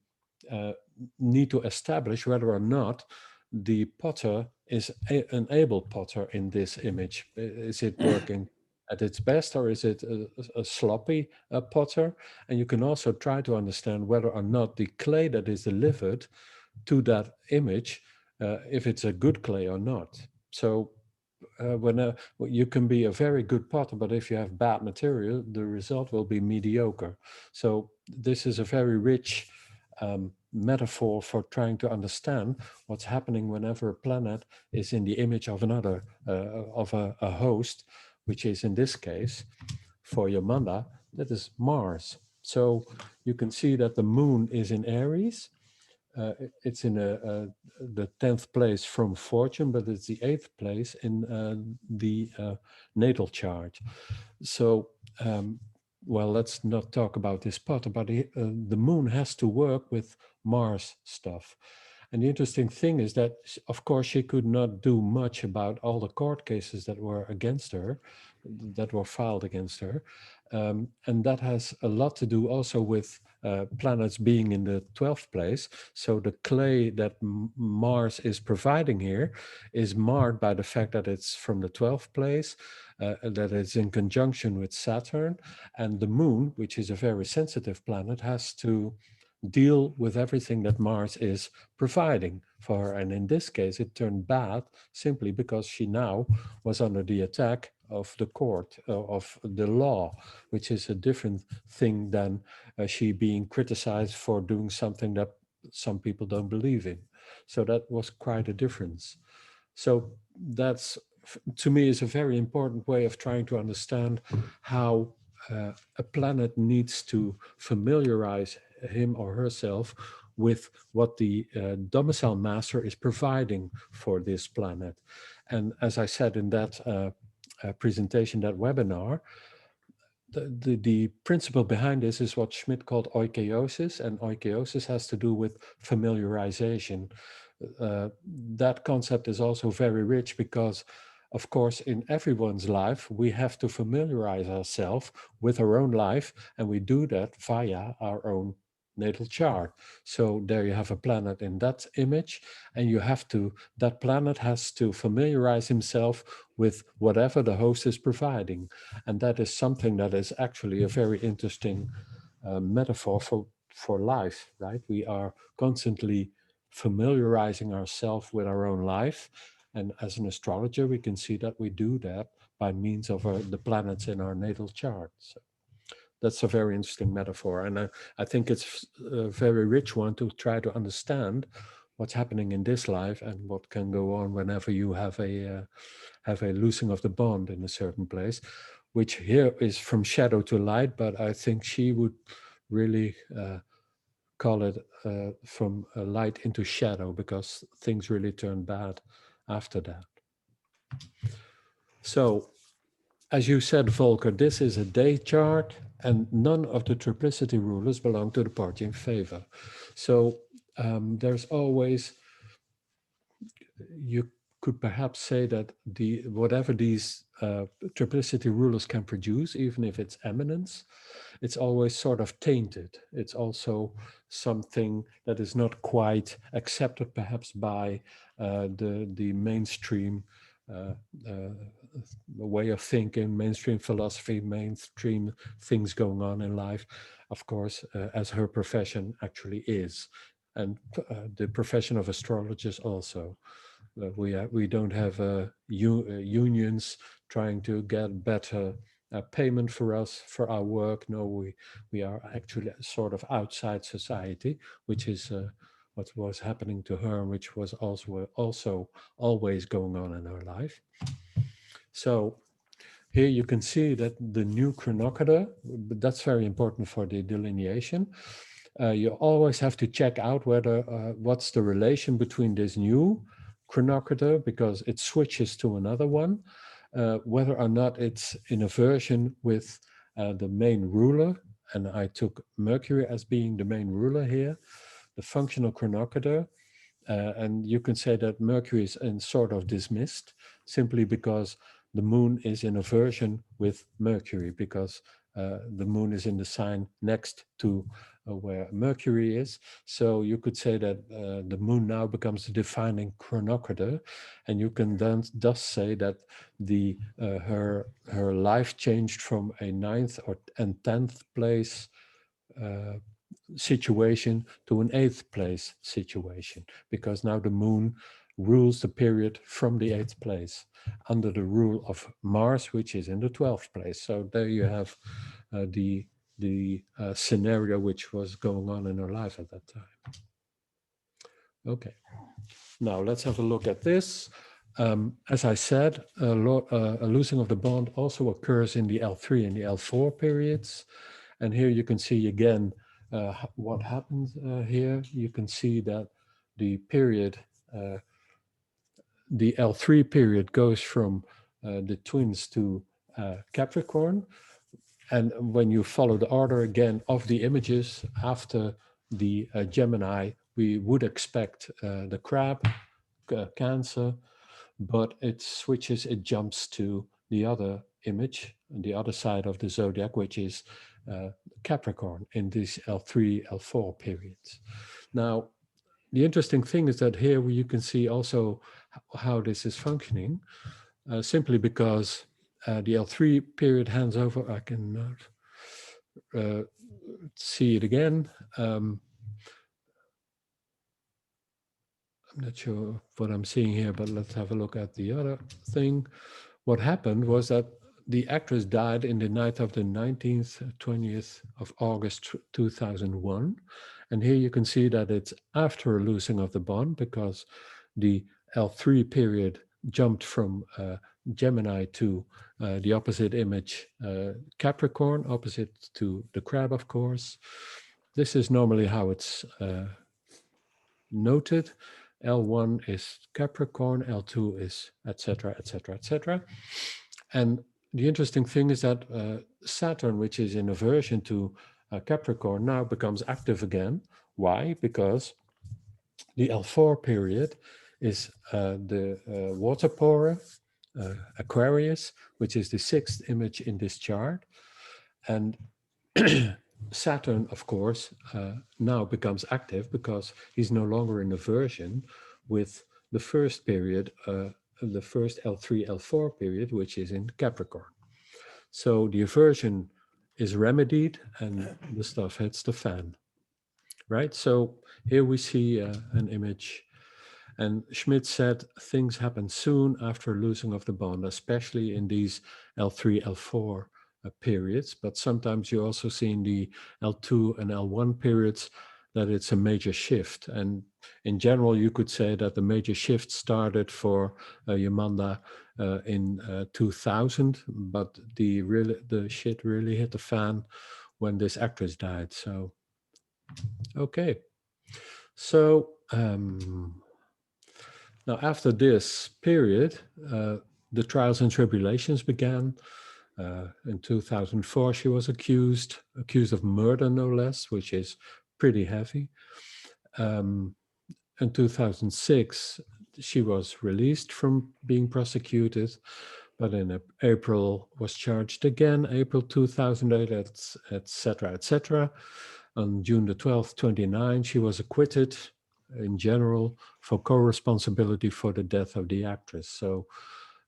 need to establish whether or not the potter is an able potter in this image. Is it working at its best, or is it a sloppy potter? And you can also try to understand whether or not the clay that is delivered to that image, if it's a good clay or not. So you can be a very good potter, but if you have bad material, the result will be mediocre. So this is a very rich metaphor for trying to understand what's happening whenever a planet is in the image of another, of a host, which is in this case, for Yamanda, that is Mars. So you can see that the moon is in Aries. It's in the 10th place from fortune, but it's the 8th place in the natal chart. So, well, let's not talk about this part, but the moon has to work with Mars stuff. And the interesting thing is that, of course, she could not do much about all the court cases that were against her, that were filed against her. And that has a lot to do also with planets being in the 12th place. So the clay that Mars is providing here is marred by the fact that it's from the 12th place, that it's in conjunction with Saturn, and the moon, which is a very sensitive planet, has to deal with everything that Mars is providing for her. And in this case, it turned bad simply because she now was under the attack of the court, of the law, which is a different thing than she being criticized for doing something that some people don't believe in. So that was quite a difference. So that's, to me, is a very important way of trying to understand how a planet needs to familiarize him or herself with what the domicile master is providing for this planet. And as I said in that presentation, that webinar, the principle behind this is what Schmidt called oikeiosis, and oikeiosis has to do with familiarization. That concept is also very rich because, of course, in everyone's life, we have to familiarize ourselves with our own life, and we do that via our own natal chart. So there you have a planet in that image, and that planet has to familiarize himself with whatever the host is providing. And that is something that is actually a very interesting metaphor for life, right? We are constantly familiarizing ourselves with our own life, And as an astrologer, we can see that we do that by means of the planets in our natal chart. So that's a very interesting metaphor. And I think it's a very rich one to try to understand what's happening in this life and what can go on whenever you have a losing of the bond in a certain place, which here is from shadow to light, but I think she would really call it from light into shadow, because things really turn bad after that. So, as you said, Volker, this is a day chart, and none of the triplicity rulers belong to the party in favor. So there's always, you could perhaps say that whatever these triplicity rulers can produce, even if it's eminence, it's always sort of tainted. It's also something that is not quite accepted perhaps by the mainstream way of thinking, mainstream philosophy, mainstream things going on in life, of course, as her profession actually is. And the profession of astrologers also. We don't have unions trying to get better payment for us for our work. No, we are actually sort of outside society, which is what was happening to her, which was also always going on in her life. So here you can see that the new chronometer, but that's very important for the delineation. You always have to check out whether what's the relation between this new chronometer, because it switches to another one, whether or not it's in aversion with the main ruler. And I took Mercury as being the main ruler here, the functional chronometer. And you can say that Mercury is sort of dismissed simply because the moon is in aversion with Mercury, because the moon is in the sign next to where Mercury is. So you could say that the moon now becomes the defining chronometer, and you can then thus say that her life changed from a 9th and 10th place situation to an 8th place situation, because now the moon rules the period from the 8th place under the rule of Mars, which is in the 12th place. So there you have the scenario which was going on in her life at that time. Okay, now let's have a look at this. As I said, a losing of the bond also occurs in the L3 and the L4 periods. And here you can see again what happens here. You can see that the period, the L3 period goes from the twins to Capricorn. And when you follow the order again of the images after the Gemini, we would expect the crab, Cancer, but it switches, it jumps to the other image, the other side of the zodiac, which is Capricorn in these L3, L4 periods. Now, the interesting thing is that here you can see also how this is functioning, simply because the L3 period hands over. I can see it again. I'm not sure what I'm seeing here, but let's have a look at the other thing. What happened was that the actress died in the night of the 19th, 20th of August 2001. And here you can see that it's after a losing of the bond, because the L3 period jumped from Gemini to the opposite image, Capricorn, opposite to the crab, of course. This is normally how it's noted. L1 is Capricorn, L2 is etc., etc., etc. And the interesting thing is that Saturn, which is in aversion to Capricorn, now becomes active again. Why? Because the L4 period is the water pore, Aquarius, which is the 6th image in this chart. And Saturn, of course, now becomes active because he's no longer in aversion with the first period, the first L3, L4 period, which is in Capricorn. So the aversion is remedied and the stuff hits the fan, right? So here we see an image. And Schmidt said things happen soon after losing of the bond, especially in these L3, L4 periods. But sometimes you also see in the L2 and L1 periods that it's a major shift. And in general, you could say that the major shift started for Yamanda in 2000, but the shit really hit the fan when this actress died. So, okay. So now after this period, the trials and tribulations began. In 2004, she was accused of murder, no less, which is pretty heavy. In 2006, she was released from being prosecuted, but in April was charged again, April 2008, etc., etc. On June the 12th, 29, she was acquitted in general for co-responsibility for the death of the actress. So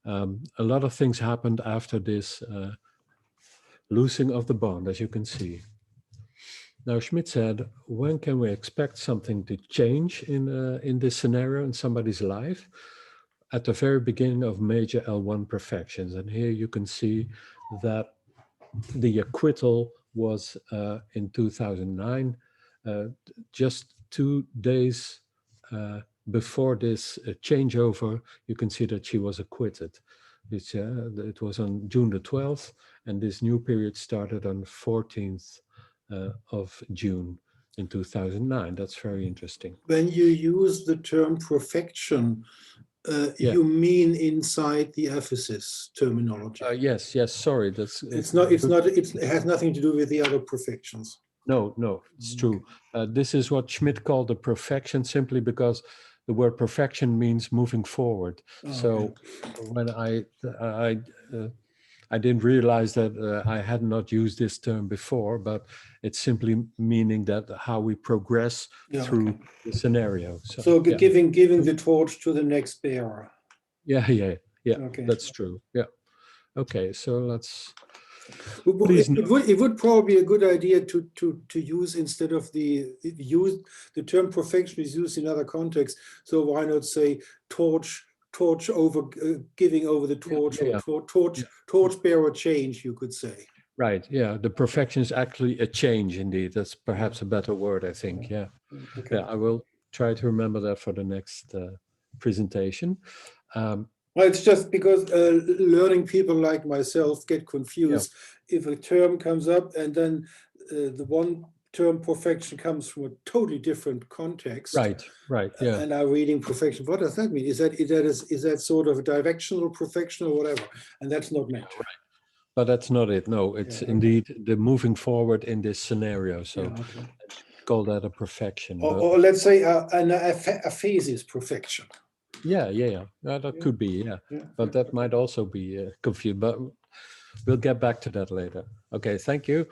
a lot of things happened after this losing of the bond, as you can see. Now, Schmidt said, when can we expect something to change in this scenario in somebody's life? At the very beginning of major L1 perfections. And here you can see that the acquittal was in 2009, just 2 days before this changeover. You can see that she was acquitted. It was on June the 12th, and this new period started on 14th of June in 2009. That's very interesting. When you use the term perfection, you mean inside the Aphesis terminology? Yes. Sorry, that's. It has nothing to do with the other perfections. No, it's true. This is what Schmidt called the perfection, simply because the word perfection means moving forward. So when I didn't realize that I had not used this term before, but it's simply meaning that how we progress through the scenario. So giving the torch to the next bearer. Yeah. Okay. That's true. Yeah. Okay, so let's. It would probably be a good idea to use, instead of the term perfection is used in other contexts. So why not say torch over, giving over the torch, or torch bearer change, you could say. Right, yeah, the perfection is actually a change indeed. That's perhaps a better word, I think, yeah. Okay. Yeah, I will try to remember that for the next presentation. Well, it's just because learning people like myself get confused if a term comes up and then the one term perfection comes from a totally different context. Right, yeah. And I'm reading perfection. What does that mean? Is that sort of a directional perfection or whatever? And that's not meant. Right. But that's not it. No, it's indeed the moving forward in this scenario. So call that a perfection. Or let's say an aphesis perfection. Yeah, that could be, but that might also be confused, but we'll get back to that later. Okay, thank you.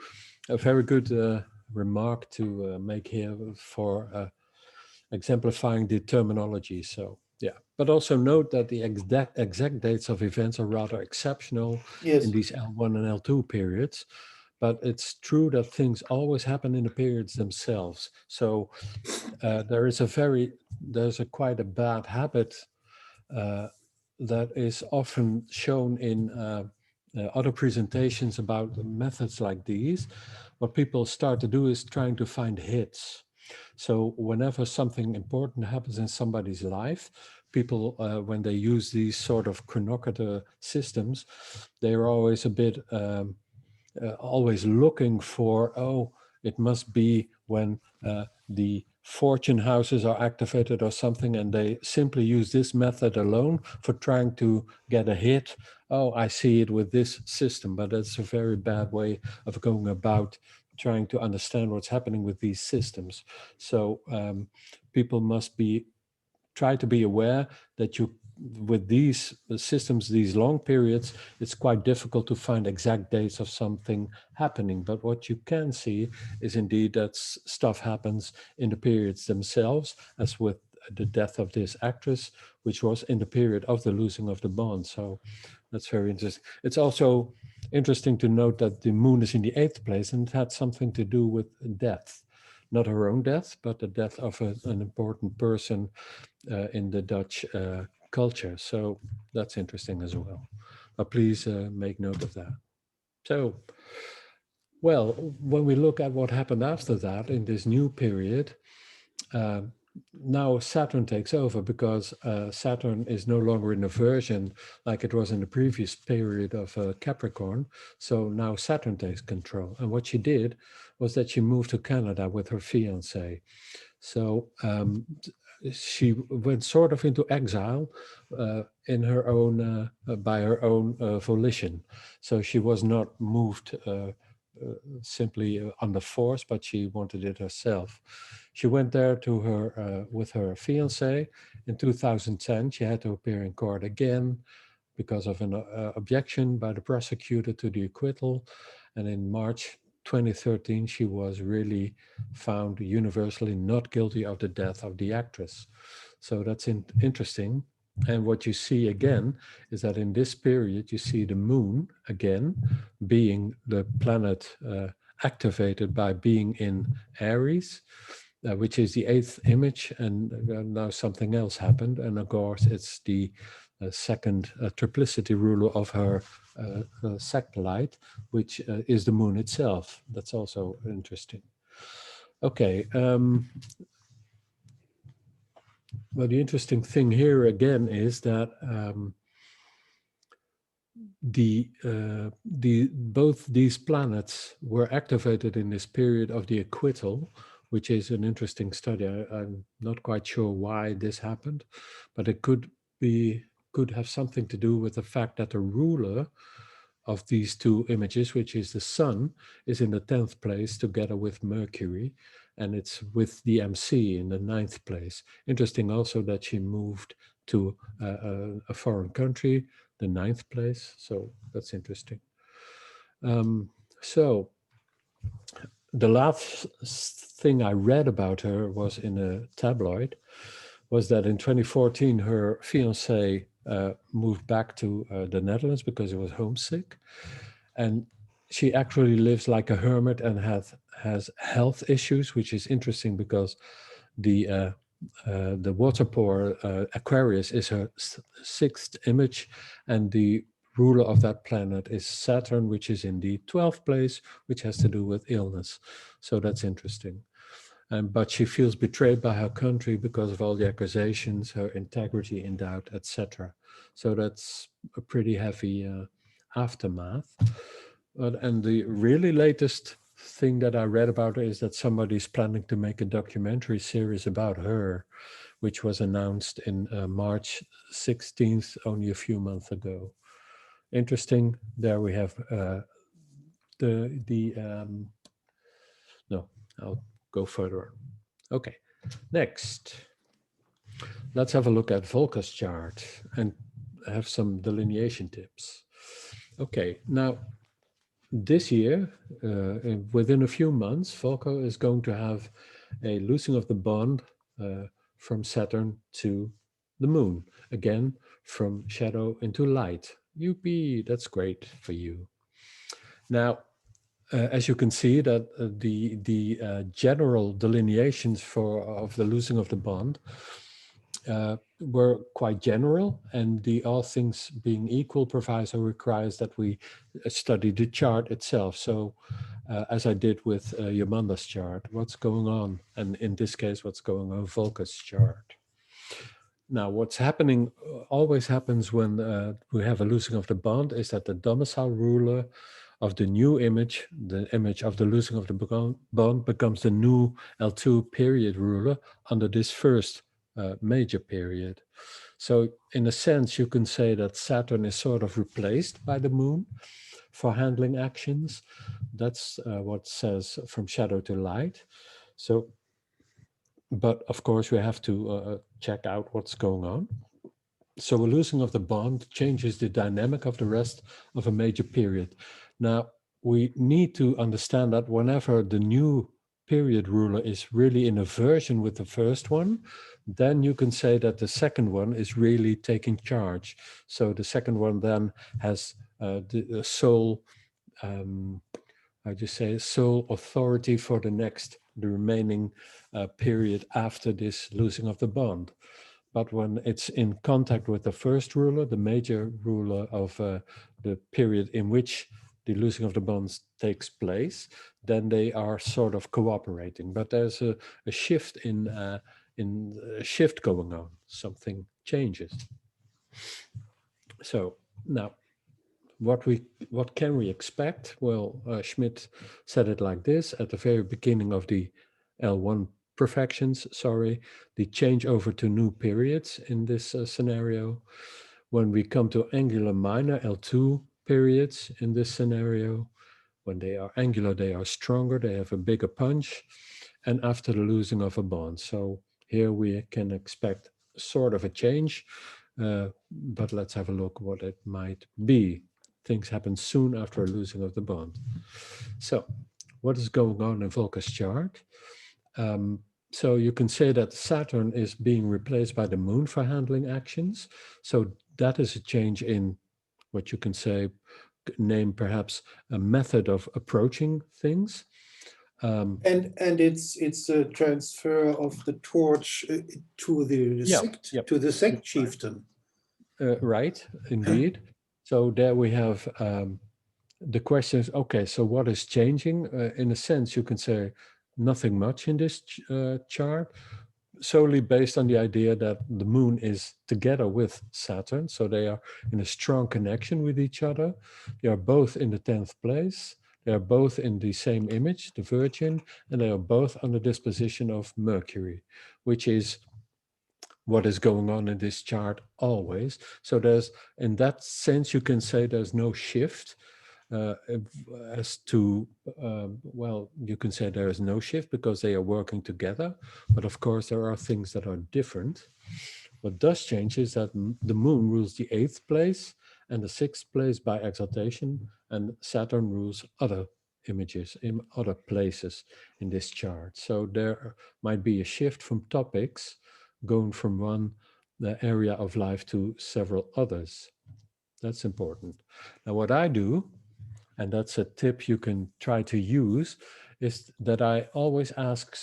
A very good remark to make here for exemplifying the terminology. So, yeah, but also note that the exact dates of events are rather exceptional in these L1 and L2 periods. But it's true that things always happen in the periods themselves. So there's quite a bad habit that is often shown in other presentations about methods like these. What people start to do is trying to find hits. So whenever something important happens in somebody's life, people, when they use these sort of chronometer systems, they're always a bit always looking for, it must be when the fortune houses are activated or something, and they simply use this method alone for trying to get a hit. I see it with this system, but that's a very bad way of going about trying to understand what's happening with these systems. So people must try to be aware that with these systems, these long periods, it's quite difficult to find exact dates of something happening. But what you can see is indeed that stuff happens in the periods themselves, as with the death of this actress, which was in the period of the losing of the bond. So that's very interesting. It's also interesting to note that the moon is in the 8th place, and it had something to do with death. not her own death, but the death of an important person in the Dutch culture. So that's interesting as well. But please make note of that. So, well, when we look at what happened after that in this new period, now Saturn takes over because Saturn is no longer in a version like it was in the previous period of Capricorn. So now Saturn takes control. And what she did was that she moved to Canada with her fiancé. So she went sort of into exile in her own, by her own volition. So she was not moved simply under force, but she wanted it herself. She went there to her with her fiancé. In 2010, she had to appear in court again because of an objection by the prosecutor to the acquittal. And in March 2013, she was really found universally not guilty of the death of the actress. So that's interesting. And what you see again is that in this period, you see the moon again being the planet activated by being in Aries, which is the 8th image. And now something else happened. And of course, it's the second triplicity ruler of her satellite, which is the moon itself. That's also interesting. Okay. Well, the interesting thing here again is that both these planets were activated in this period of the acquittal, which is an interesting study. I'm not quite sure why this happened, but it could have something to do with the fact that the ruler of these two images, which is the sun, is in the 10th place together with Mercury, and it's with the MC in the 9th place. Interesting also that she moved to a foreign country, the 9th place, so that's interesting. So the last thing I read about her was in a tabloid, was that in 2014 her fiancé moved back to the Netherlands because he was homesick, and she actually lives like a hermit and has health issues, which is interesting because the water power Aquarius is her 6th image, and the ruler of that planet is Saturn, which is in the 12th place, which has to do with illness. So that's interesting. But she feels betrayed by her country because of all the accusations, her integrity in doubt, etc. So that's a pretty heavy aftermath. And the really latest thing that I read about her is that somebody's planning to make a documentary series about her, which was announced in March 16th, only a few months ago. Interesting. There we have no, I'll go further. Okay, next. Let's have a look at Volker's chart and have some delineation tips. Okay, now this year, within a few months, Volker is going to have a loosening of the bond from Saturn to the moon, again, from shadow into light. Youpee, that's great for you. Now, as you can see, that the general delineations of the loosening of the bond were quite general, and the all things being equal proviso requires that we study the chart itself. So as I did with Yomanda's chart, what's going on, and in this case, what's going on Volker's chart. Now, what's happening, always happens when we have a loosening of the bond, is that the domicile ruler of the new image, the image of the loosening of the bond, becomes the new L2 period ruler under this first major period. So in a sense, you can say that Saturn is sort of replaced by the moon for handling actions. That's what says from shadow to light. So, but of course we have to check out what's going on. So a loosening of the bond changes the dynamic of the rest of a major period. Now, we need to understand that whenever the new period ruler is really in aversion with the first one, then you can say that the second one is really taking charge. So the second one then has the sole, how how do you say, sole authority for the remaining period after this losing of the bond. But when it's in contact with the first ruler, the major ruler of the period in which the losing of the bonds takes place, then they are sort of cooperating. But there's a shift in a shift going on. Something changes. So now, what can we expect? Well, Schmidt said it like this at the very beginning of the L1 perfections, the change over to new periods in this scenario. When we come to angular minor L2 periods in this scenario, when they are angular, they are stronger, they have a bigger punch, and after the losing of a bond. So here we can expect sort of a change, but let's have a look what it might be. Things happen soon after a losing of the bond. So what is going on in Volker's chart? So you can say that Saturn is being replaced by the moon for handling actions. So that is a change in what you can say, name perhaps a method of approaching things. And it's a transfer of the torch to the sect chieftain. Right, indeed. So there we have the question is, okay, so what is changing? In a sense, you can say nothing much in this chart, solely based on the idea that the moon is together with Saturn. So they are in a strong connection with each other. They are both in the 10th place. They are both in the same image, the Virgin, and they are both under disposition of Mercury, which is what is going on in this chart always. So there's, in that sense, you can say there's no shift as to, well, you can say there is no shift because they are working together. But of course, there are things that are different. What does change is that the moon rules the 8th place and the 6th place by exaltation, and Saturn rules other images in other places in this chart. So there might be a shift from topics going from one area of life to several others. That's important. Now, what I do, and that's a tip you can try to use, is that I always ask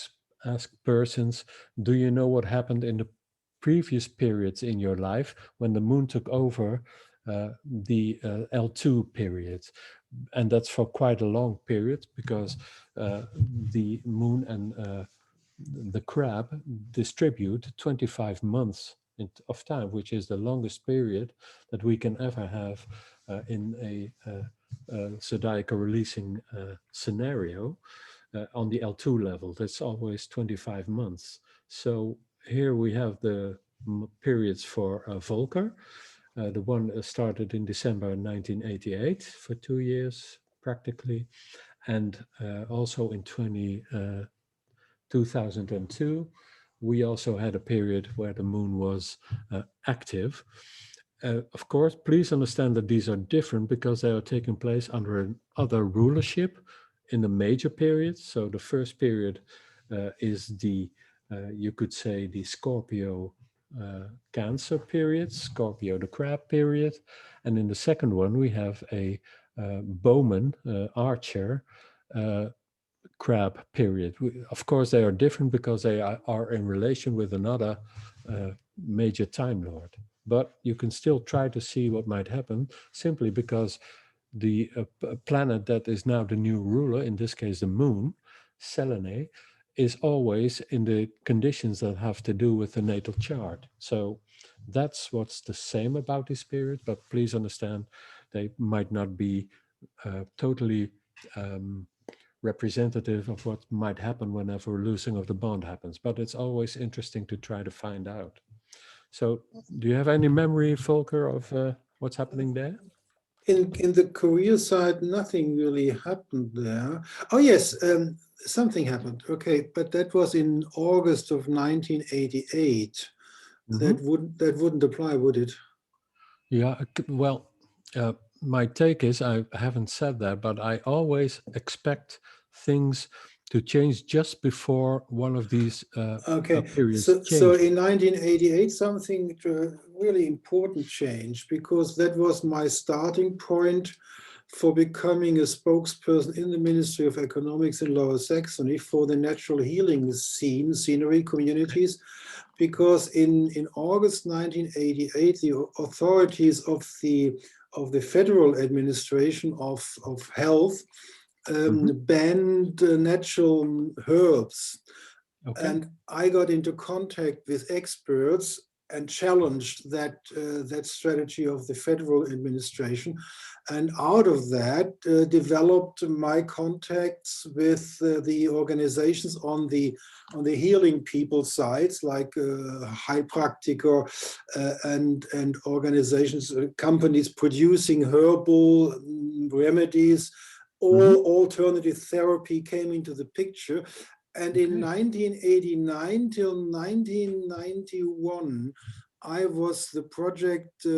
persons, do you know what happened in the previous periods in your life when the moon took over the L2 periods? And that's for quite a long period, because the moon and the crab distribute 25 months of time, which is the longest period that we can ever have in a zodiacal releasing scenario on the L2 level. That's always 25 months. So here we have the periods for Volker. The one started in December 1988 for 2 years practically, and also in 2002, we also had a period where the moon was active. Of course, please understand that these are different because they are taking place under another rulership in the major periods. So the first period is the, you could say, the Scorpio Cancer period, Scorpio the Crab period. And in the second one, we have a Bowman Archer Crab period. Of course, they are different because they are in relation with another major Time Lord. But you can still try to see what might happen simply because the planet that is now the new ruler, in this case the moon, Selene, is always in the conditions that have to do with the natal chart. So that's what's the same about this period, but please understand they might not be totally representative of what might happen whenever losing of the bond happens, but it's always interesting to try to find out. So do you have any memory, Volker, of what's happening there? In the career side, nothing really happened there. Oh yes, something happened. Okay, but that was in August of 1988. Mm-hmm. That wouldn't apply, would it? Yeah, well, my take is, I haven't said that, but I always expect things to change just before one of these periods changes. So in 1988, something really important changed, because that was my starting point for becoming a spokesperson in the Ministry of Economics in Lower Saxony for the natural healing scenery communities, because in August 1988, the authorities of the federal administration of health banned natural herbs. Okay. And I got into contact with experts and challenged that strategy of the federal administration, and out of that developed my contacts with the organizations on the healing people sides, like Heilpraktiker and organizations, companies producing herbal remedies. All alternative therapy came into the picture. And in 1989 till 1991, I was the project, how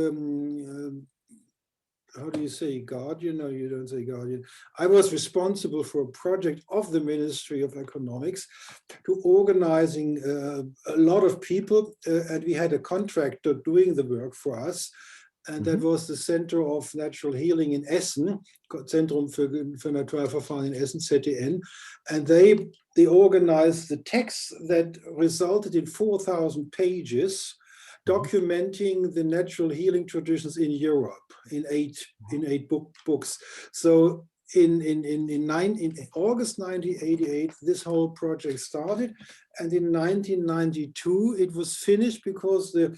do you say, guardian? No, you don't say guardian. I was responsible for a project of the Ministry of Economics to organizing a lot of people, and we had a contractor doing the work for us. And that was the Center of Natural Healing in Essen, Zentrum für Naturverfahren in Essen, ZTN. And they organized the text that resulted in 4,000 pages documenting the natural healing traditions in Europe in eight books. So in August 1988, this whole project started. And in 1992, it was finished because the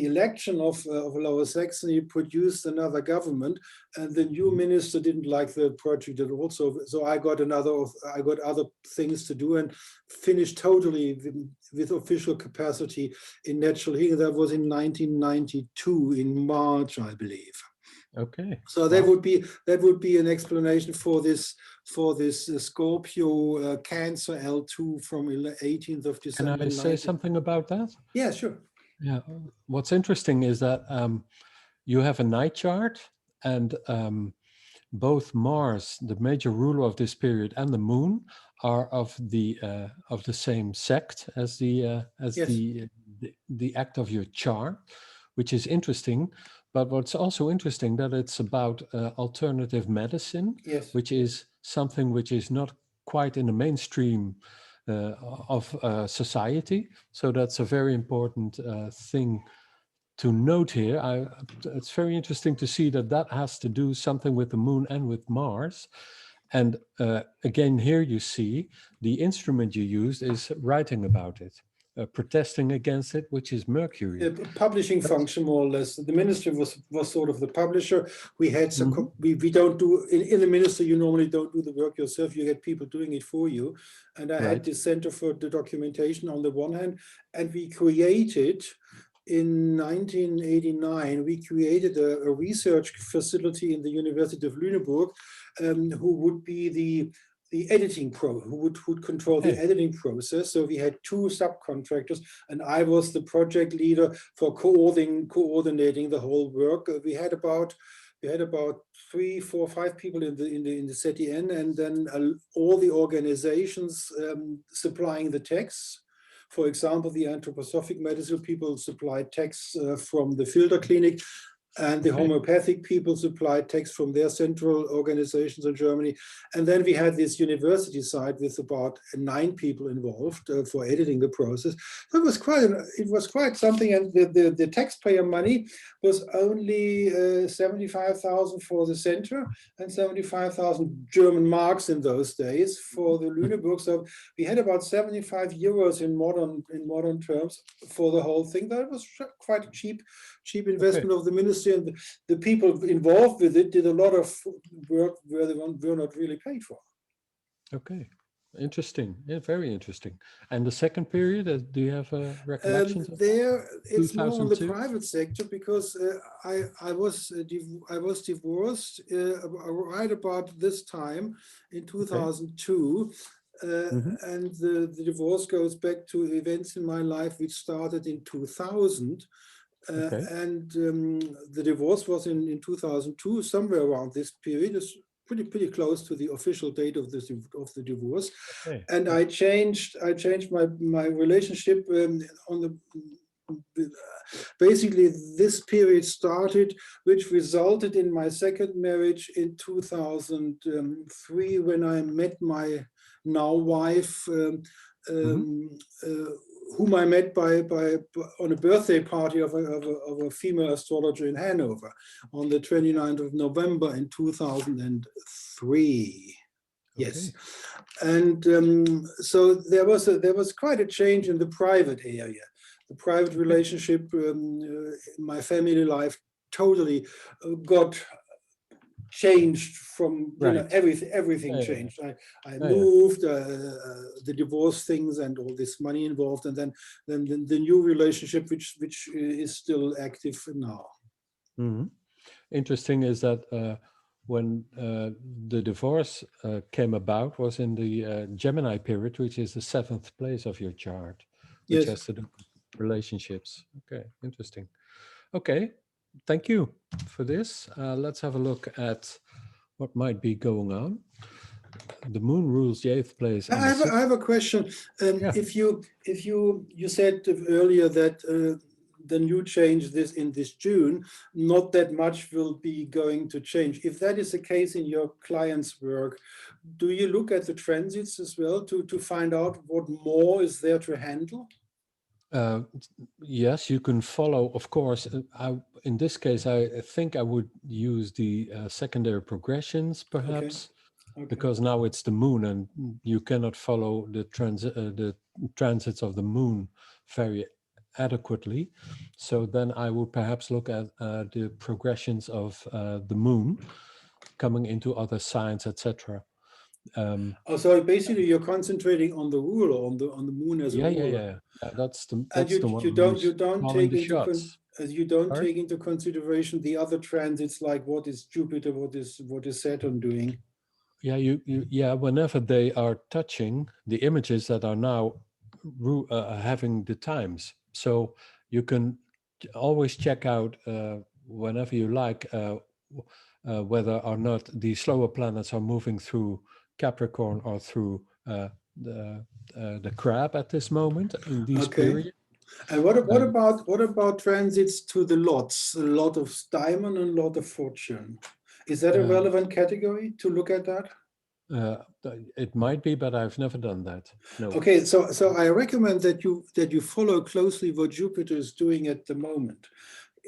election of Lower Saxony produced another government, and the new minister didn't like the project at all. So I got other things to do and finished totally with official capacity in natural healing. That was in 1992 in March, I believe. Okay. So that would be an explanation for this Scorpio Cancer L2 from 18th of December. Can I say something about that? Yeah, sure. Yeah, what's interesting is that you have a night chart, and both Mars, the major ruler of this period, and the Moon are of the same sect as the act of your chart, which is interesting. But what's also interesting that it's about alternative medicine, which is something which is not quite in the mainstream of society. So that's a very important thing to note here. It's very interesting to see that has to do something with the Moon and with Mars. And again, here you see the instrument you used is writing about it, protesting against it, which is Mercury. A publishing function, more or less. The ministry was sort of the publisher. We had some, we don't do, in the ministry, you normally don't do the work yourself. You get people doing it for you. And I had this center for the documentation on the one hand, and we created, in 1989, we created a research facility in the University of Lüneburg, who would be the editing who would control the editing process. So we had two subcontractors, and I was the project leader for coordinating the whole work. We had about 3, 4, 5 people in the ZTN, and then all the organizations supplying the texts. For example, the anthroposophic medicine people supplied texts from the filter clinic, and the homeopathic people supplied texts from their central organizations in Germany. And then we had this university side with about 9 people involved for editing the process. So it was quite something, and the taxpayer money was only 75,000 for the center and 75,000 German marks in those days for the Lüneburg. So we had about 75 euros in modern terms for the whole thing. That was quite a cheap investment of the ministry, and the people involved with it did a lot of work where they were not really paid for. Okay, interesting. Yeah, very interesting. And the second period, do you have recollections? There, it's more on the private sector, because I was divorced right about this time in 2002. And the divorce goes back to events in my life which started in 2000. And the divorce was in 2002, somewhere around this period. It's pretty close to the official date of the divorce. And I changed my relationship basically this period started, which resulted in my second marriage in 2003, when I met my now wife, whom I met on a birthday party of a female astrologer in Hanover on the 29th of November in 2003. Yes, and so there was quite a change in the private area. The private relationship, my family life totally got changed from, you know, everything changed. I moved, the divorce things and all this money involved, and then the new relationship, which is still active now. Interesting is that when the divorce came about was in the Gemini period, which is the 7th place of your chart, which has to do with relationships. Okay, interesting. Okay, thank you for this. Let's have a look at what might be going on. The moon rules the 8th place. I have a question. If you said earlier that the new change in this June, not that much will be going to change. If that is the case in your client's work, do you look at the transits as well to find out what more is there to handle? Yes, you can follow, of course. In this case, I think I would use the secondary progressions, perhaps, because now it's the moon and you cannot follow the transits of the moon very adequately. So then I would perhaps look at the progressions of the moon coming into other signs, etc. So basically, you're concentrating on the ruler, on the moon as a ruler. Yeah. That's the one. You don't take into consideration the other transits, like what is Jupiter, what is Saturn doing. Yeah, whenever they are touching the images that are now having the times, so you can always check out whenever you like whether or not the slower planets are moving through Capricorn or through the crab at this moment in these periods. And what about transits to the lots, a lot of diamond and a lot of fortune? Is that a relevant category to look at that? It might be, but I've never done that. No. Okay, so I recommend that you follow closely what Jupiter is doing at the moment.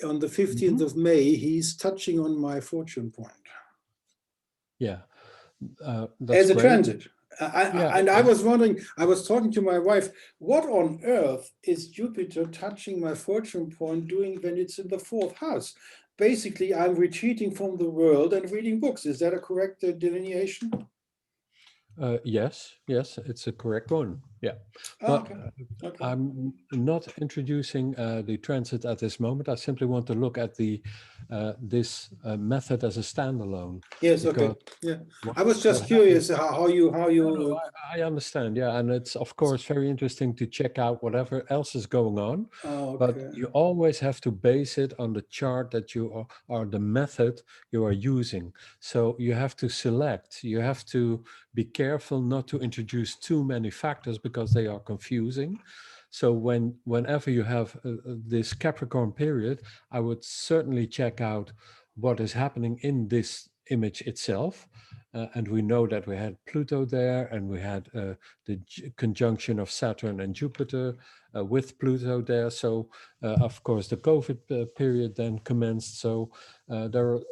On the 15th of May, he's touching on my fortune point. Yeah, that's as a great transit. I was wondering, I was talking to my wife, what on earth is Jupiter touching my fortune point doing when it's in the 4th house? Basically, I'm retreating from the world and reading books. Is that a correct delineation? Yes, it's a correct one. Yeah, but I'm not introducing the transit at this moment. I simply want to look at the this method as a standalone. Yes, I was just curious how you. No, I understand. Yeah, and it's of course very interesting to check out whatever else is going on. But you always have to base it on the chart that you are the method you are using. So you have to select. You have to be careful not to introduce too many factors because they are confusing. So whenever you have this Capricorn period, I would certainly check out what is happening in this image itself. And we know that we had Pluto there, and we had the conjunction of Saturn and Jupiter with Pluto there. So of course the COVID period then commenced. So there are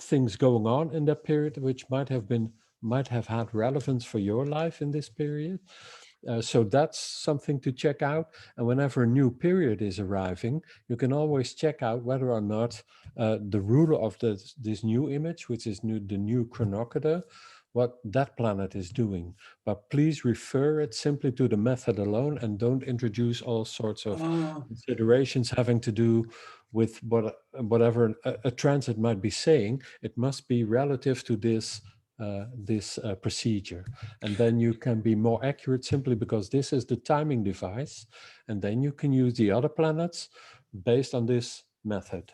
things going on in that period which might have had relevance for your life in this period. So that's something to check out. And whenever a new period is arriving, you can always check out whether or not the ruler of this new image, which is the new Chronocada, what that planet is doing. But please refer it simply to the method alone and don't introduce all sorts of considerations having to do with whatever a transit might be saying. It must be relative to this procedure, and then you can be more accurate simply because this is the timing device, and then you can use the other planets based on this method.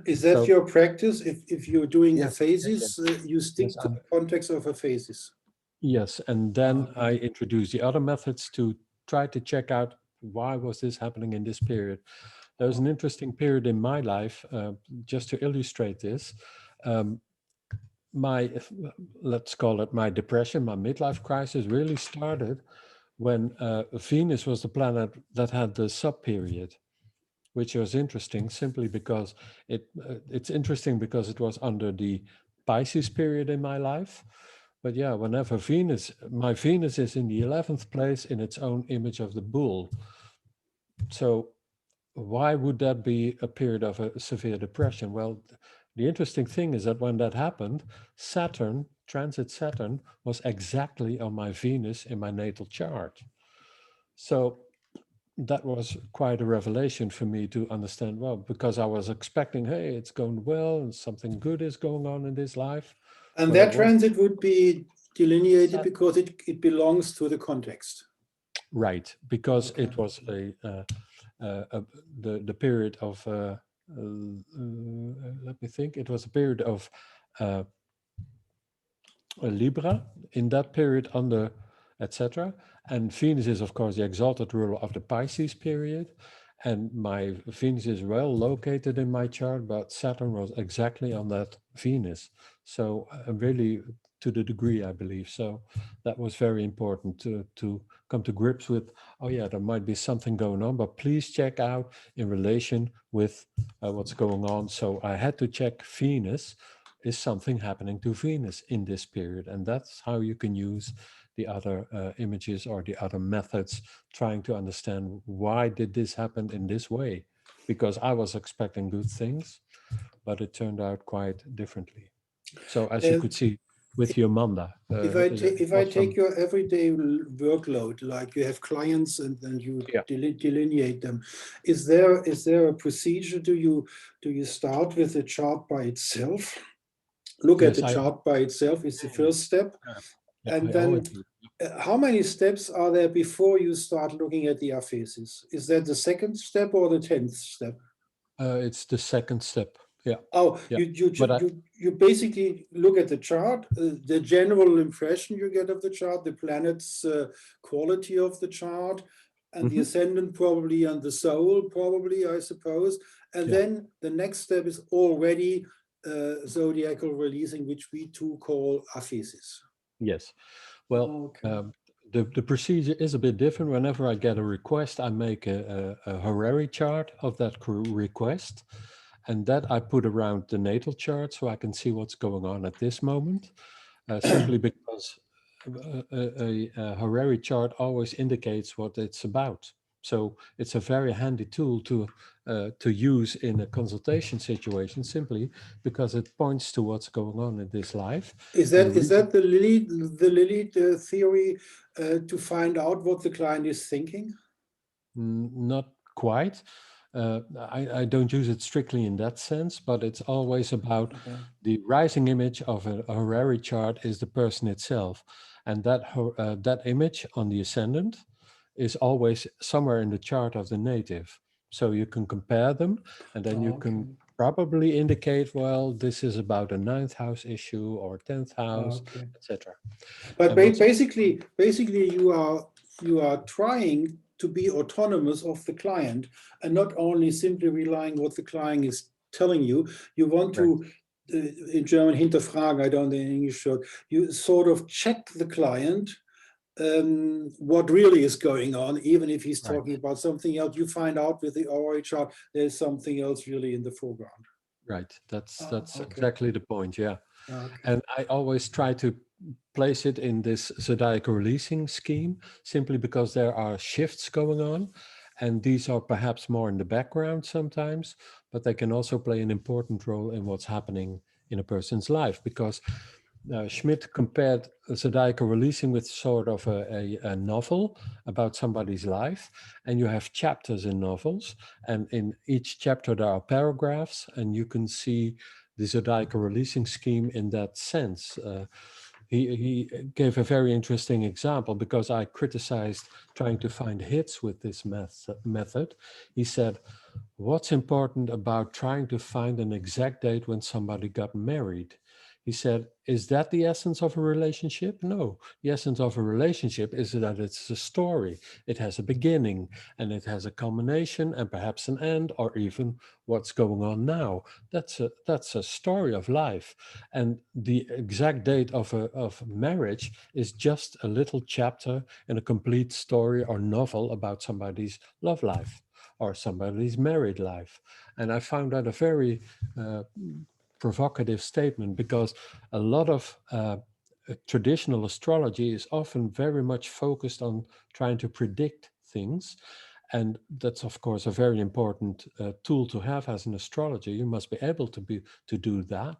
Is that your practice? If you're doing aphesis, you stick to the context of aphesis? Yes, and then I introduce the other methods to try to check out why was this happening in this period? There was an interesting period in my life, just to illustrate this. Let's call it my depression, my midlife crisis really started when Venus was the planet that had the sub-period, which was interesting simply because it's interesting because it was under the Pisces period in my life. But yeah, whenever my Venus is in the 11th place in its own image of the bull. So why would that be a period of a severe depression? Well, the interesting thing is that when that happened, transit Saturn was exactly on my Venus in my natal chart. So that was quite a revelation for me to understand, well, because I was expecting, hey, it's going well and something good is going on in this life. And that transit would be delineated because it belongs to the context. Right, because it was the period of, let me think, it was a period of Libra in that period under etc. And Venus is, of course, the exalted ruler of the Pisces period. And my Venus is well located in my chart, but Saturn was exactly on that Venus. So really to the degree, I believe. So that was very important to come to grips with, oh yeah, there might be something going on, but please check out in relation with what's going on. So I had to check Venus. Is something happening to Venus in this period? And that's how you can use the other images or the other methods, trying to understand why did this happen in this way? Because I was expecting good things, but it turned out quite differently. So as you could see with your Manda. If I take your everyday workload, like you have clients and you delineate them, is there a procedure? Do you start with the chart by itself? Look at the chart by itself is the first step. And then how many steps are there before you start looking at the aphesis? Is that the second step or the 10th step? It's the second step. Yeah. Oh, yeah. You basically look at the chart, the general impression you get of the chart, the planet's quality of the chart, and the ascendant probably, and the soul probably, I suppose. And then the next step is already zodiacal releasing, which we too call aphesis. Yes. Well, the procedure is a bit different. Whenever I get a request, I make a horary chart of that request. And that I put around the natal chart so I can see what's going on at this moment. Simply because a horary chart always indicates what it's about. So it's a very handy tool to use in a consultation situation, simply because it points to what's going on in this life. Is that the Lilith theory to find out what the client is thinking? Not quite. I don't use it strictly in that sense, but it's always about the rising image of a horary chart is the person itself. And that image on the ascendant is always somewhere in the chart of the native. So you can compare them, and then you can probably indicate, well, this is about a 9th house issue or 10th house, etc. But basically you are trying to be autonomous of the client and not only simply relying on what the client is telling you. You want to, in German, hinterfragen, I don't know in English, you sort of check the client, what really is going on, even if he's talking about something else. You find out with the horary chart, there's something else really in the foreground. Right, that's exactly the point, yeah. And I always try to place it in this zodiacal releasing scheme, simply because there are shifts going on, and these are perhaps more in the background sometimes, but they can also play an important role in what's happening in a person's life, because Schmidt compared zodiacal releasing with sort of a novel about somebody's life, and you have chapters in novels, and in each chapter there are paragraphs, and you can see the zodiacal releasing scheme in that sense. He gave a very interesting example, because I criticized trying to find hits with this method. He said, what's important about trying to find an exact date when somebody got married? he said, is that the essence of a relationship? No, the essence of a relationship is that it's a story. It has a beginning and it has a culmination and perhaps an end, or even what's going on now. That's a story of life. And the exact date of marriage is just a little chapter in a complete story or novel about somebody's love life or somebody's married life. And I found that a very provocative statement, because a lot of traditional astrology is often very much focused on trying to predict things. And that's, of course, a very important tool to have as an astrologer. You must be able to do that.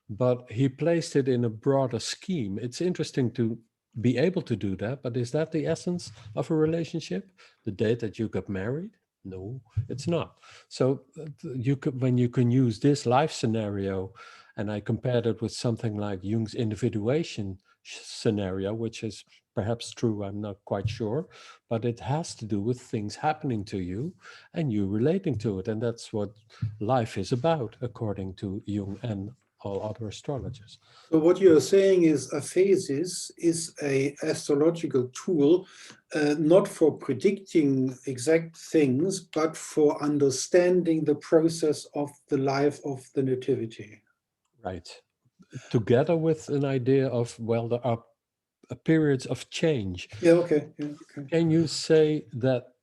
But he placed it in a broader scheme. It's interesting to be able to do that, but is that the essence of a relationship? The date that you got married? No, it's not. So when you can use this life scenario, and I compared it with something like Jung's individuation scenario, which is perhaps true, I'm not quite sure, but it has to do with things happening to you and you relating to it. And that's what life is about, according to Jung and all other astrologers. So what you're saying is Aphesis is an astrological tool, not for predicting exact things, but for understanding the process of the life of the nativity. Right. Together with an idea of, well, there are periods of change. Yeah, okay. Yeah, okay. Can you say that,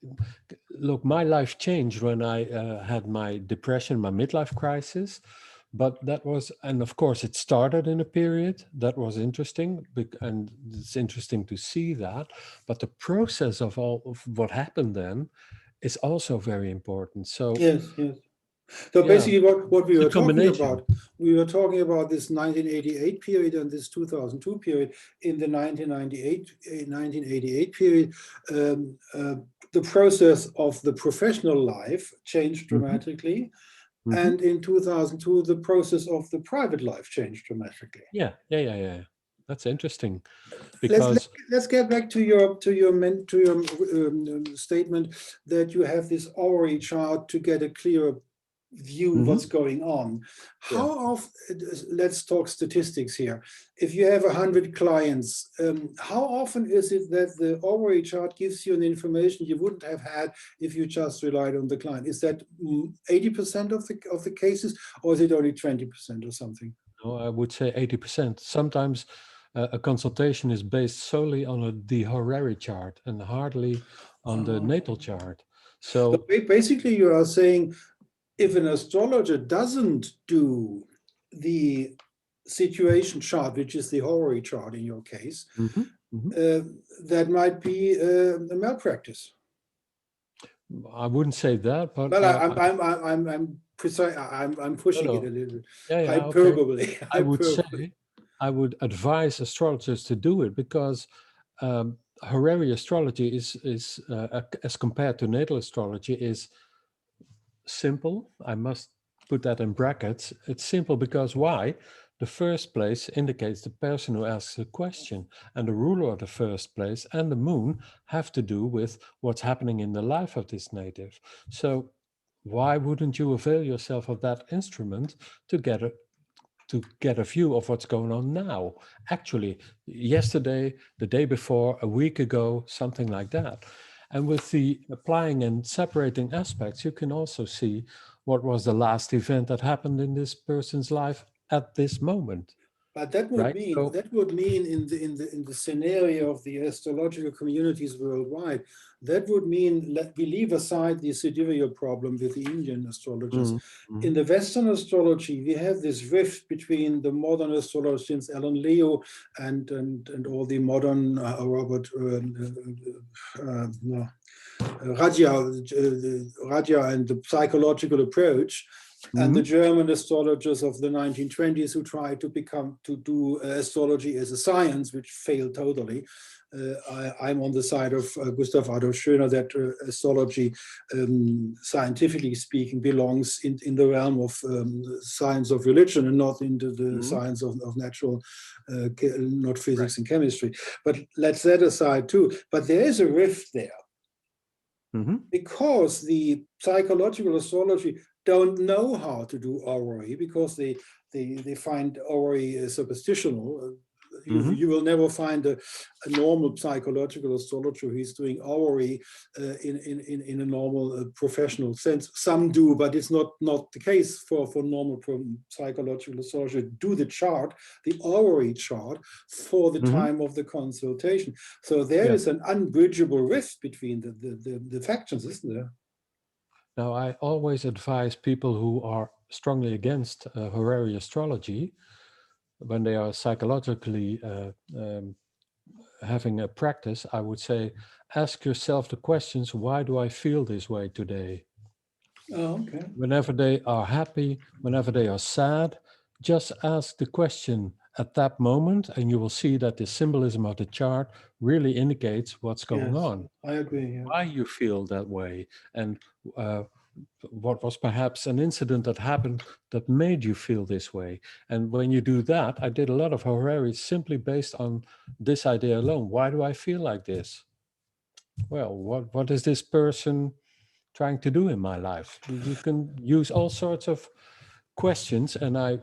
look, my life changed when I had my depression, my midlife crisis, but that was, and of course it started in a period that was interesting, and it's interesting to see that, but the process of all of what happened then is also very important. So yes. So yeah, basically what we were talking combination. about this 1988 period and this 2002 period. In the 1988 period, the process of the professional life changed dramatically. Mm-hmm. And in 2002, the process of the private life changed dramatically. Yeah. That's interesting, because let's get back to your statement that you have this orrery chart to get a clearer view what's going on. How often, let's talk statistics here. If you have 100 clients, how often is it that the orrery chart gives you an information you wouldn't have had if you just relied on the client? Is that 80% of the cases, or is it only 20% or something? No, I would say 80%. Sometimes a consultation is based solely on the horary chart and hardly on the natal chart. So basically you are saying, if an astrologer doesn't do the situation chart, which is the horary chart in your case, that might be a malpractice. I wouldn't say that, but well, I'm precise. I'm pushing it a little. Hyperbole. Okay. I would advise astrologers to do it, because horary astrology is as compared to natal astrology, is simple. I must put that in brackets. It's simple because why? The first place indicates the person who asks the question, and the ruler of the first place and the moon have to do with what's happening in the life of this native. So why wouldn't you avail yourself of that instrument to get a view of what's going on now? Actually, yesterday, the day before, a week ago, something like that. And with the applying and separating aspects, you can also see what was the last event that happened in this person's life at this moment. But that would mean in the scenario of the astrological communities worldwide, that would mean we leave aside the sidereal problem with the Indian astrologers. In the Western astrology, we have this rift between the modern astrologers, Alan Leo and all the modern Robert Radia and the psychological approach. And the German astrologers of the 1920s who tried to do astrology as a science, which failed totally. I'm on the side of Gustav Adolf Schöner, that astrology, scientifically speaking, belongs in the realm of science of religion and not into the science of natural, not physics and chemistry. But let's set aside too. But there is a rift there. Because the psychological astrology don't know how to do orrery because they find orrery superstitional. You will never find a normal psychological astrologer who is doing orrery in a normal professional sense. Some do, but it's not the case for normal psychological astrologer. Do the chart, the orrery chart, for the time of the consultation. So there is an unbridgeable rift between the factions, isn't there? Now, I always advise people who are strongly against horary astrology, when they are psychologically having a practice, I would say, ask yourself the questions, why do I feel this way today? Oh, okay. Whenever they are happy, whenever they are sad, just ask the question at that moment, and you will see that the symbolism of the chart really indicates what's going on. I agree. Yeah. Why you feel that way, and what was perhaps an incident that happened that made you feel this way. And when you do that, I did a lot of horary simply based on this idea alone. Why do I feel like this? Well, what is this person trying to do in my life? You can use all sorts of questions, and I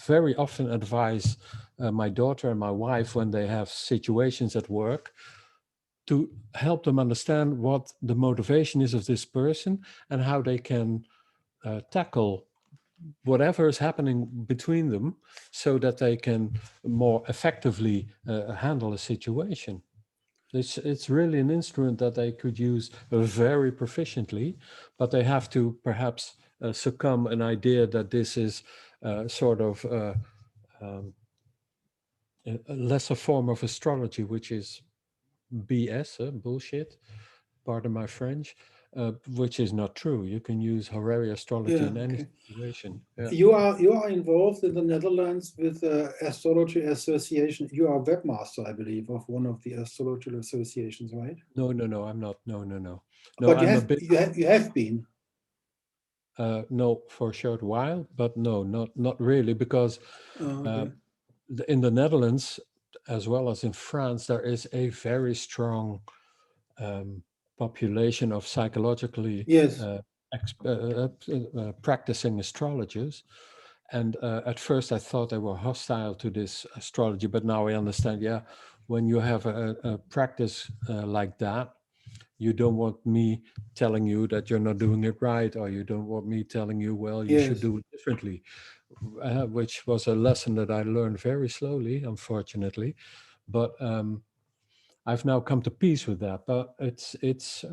very often advise my daughter and my wife when they have situations at work to help them understand what the motivation is of this person and how they can tackle whatever is happening between them so that they can more effectively handle a situation. It's really an instrument that they could use very proficiently, but they have to perhaps succumb an idea that this is sort of a lesser form of astrology, which is BS, bullshit, pardon my French, which is not true. You can use horary astrology in any situation. Yeah. You are involved in the Netherlands with Astrology Association. You are webmaster, I believe, of one of the astrological associations, right? No, I'm not. No. But I'm you have been. No, for a short while, but no, not really, because in the Netherlands, as well as in France, there is a very strong population of psychologically practicing astrologers. And at first I thought they were hostile to this astrology, but now I understand, when you have a practice like that, you don't want me telling you that you're not doing it right, or you don't want me telling you, well, you should do it differently, which was a lesson that I learned very slowly, unfortunately. But I've now come to peace with that. But it's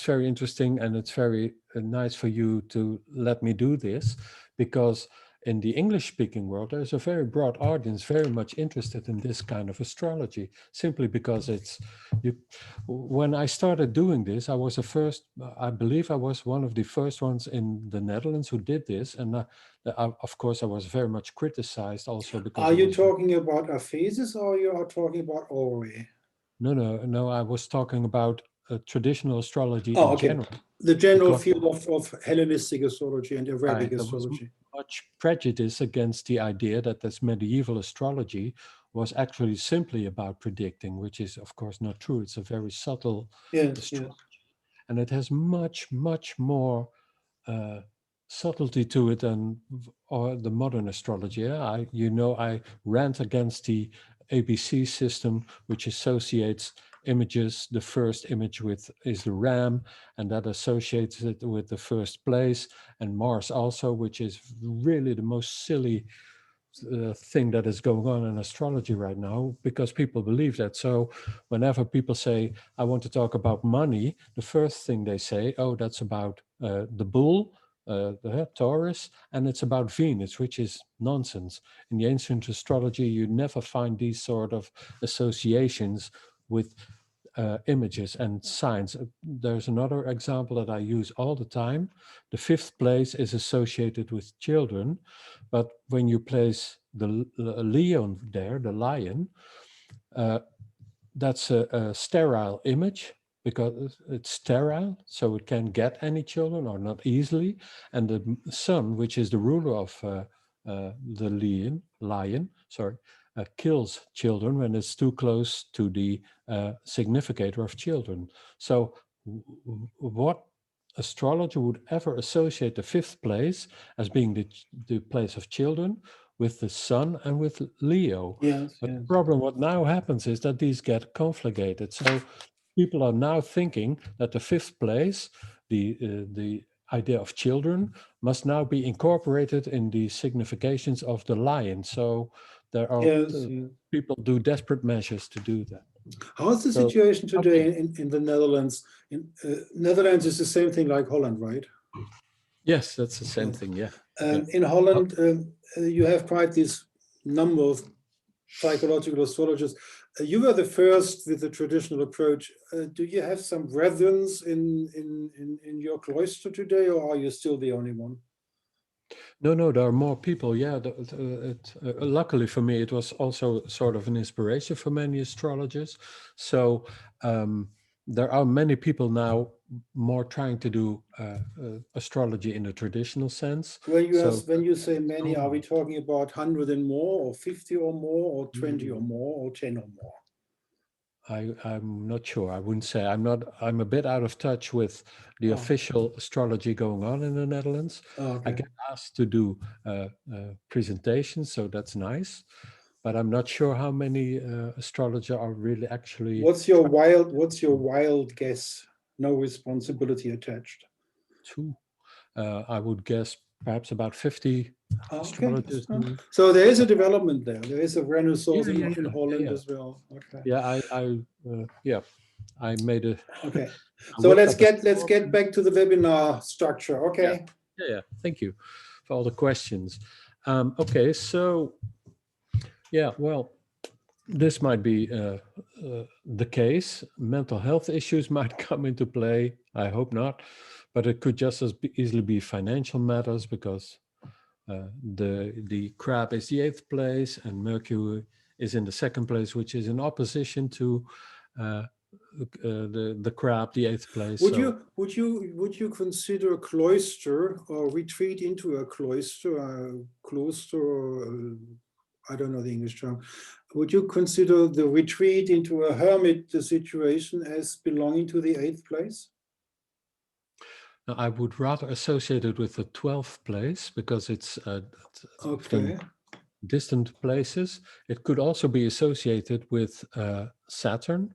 very interesting, and it's very nice for you to let me do this, because in the English-speaking world, there's a very broad audience very much interested in this kind of astrology, simply because when I started doing this, I believe I was one of the first ones in the Netherlands who did this. And of course, I was very much criticized also because— Are you talking about Aphesis, or you are talking about orrery? No, I was talking about traditional astrology in general. The general field of Hellenistic astrology and Arabic astrology. Much prejudice against the idea that this medieval astrology was actually simply about predicting, which is of course not true. It's a very subtle astrology, and it has much more subtlety to it than the modern astrology. I rant against the ABC system, which associates images. The first image is the ram, and that associates it with the first place, and Mars also, which is really the most silly thing that is going on in astrology right now, because people believe that. So whenever people say, I want to talk about money, the first thing they say, oh, that's about the bull, the Taurus, and it's about Venus, which is nonsense. In the ancient astrology, you never find these sort of associations with images and signs. There's another example that I use all the time. The fifth place is associated with children, but when you place the leon there, the lion, that's a sterile image, because it's sterile, so it can't get any children, or not easily. And the sun, which is the ruler of the lion, kills children when it's too close to the significator of children. So what astrologer would ever associate the fifth place as being the place of children with the sun and with Leo. Yes, But yes. the problem, what now happens is that these get conflagrated. So people are now thinking that the fifth place, the idea of children, must now be incorporated in the significations of the lion. So there are Yes, yes. people do desperate measures to do that. How's the So, situation today okay. in the Netherlands? In Netherlands is the same thing like Holland, right? Yes, that's the same Yes. thing. Yeah. Yeah. In Holland, you have quite this number of psychological astrologers. You were the first with the traditional approach. Do you have some brethren in your cloister today, or are you still the only one? No, there are more people. Yeah, luckily for me, it was also sort of an inspiration for many astrologers. So there are many people now more trying to do astrology in a traditional sense. When you say it's many, are we growing. talking about 100 and more, or 50 or more, or 20 or Mm, more, or 10 or more? I'm not sure. I wouldn't say. I'm a bit out of touch with the Oh, official astrology going on in the Netherlands. I okay. get asked to do presentations, so that's nice. But I'm not sure how many astrologers are really actually. What's your wild guess? No responsibility attached. Two. I would guess perhaps about 50 Okay. astrologers. So there is a development there. There is a renaissance in Holland Yeah. as well. Okay. Yeah, I made a. Okay. I So whipped let's up a get back to the webinar structure. Okay. Yeah. Thank you for all the questions. Okay, so yeah, well, this might be the case. Mental health issues might come into play. I hope not, but it could just as easily be financial matters because the crab is the 8th place and Mercury is in the 2nd place, which is in opposition to the crab, the 8th place. Would you consider a cloister or retreat into a cloister, I don't know the English term. Would you consider the retreat into a hermit situation as belonging to the 8th place? Now, I would rather associate it with the 12th place because it's Okay. distant places. It could also be associated with Saturn,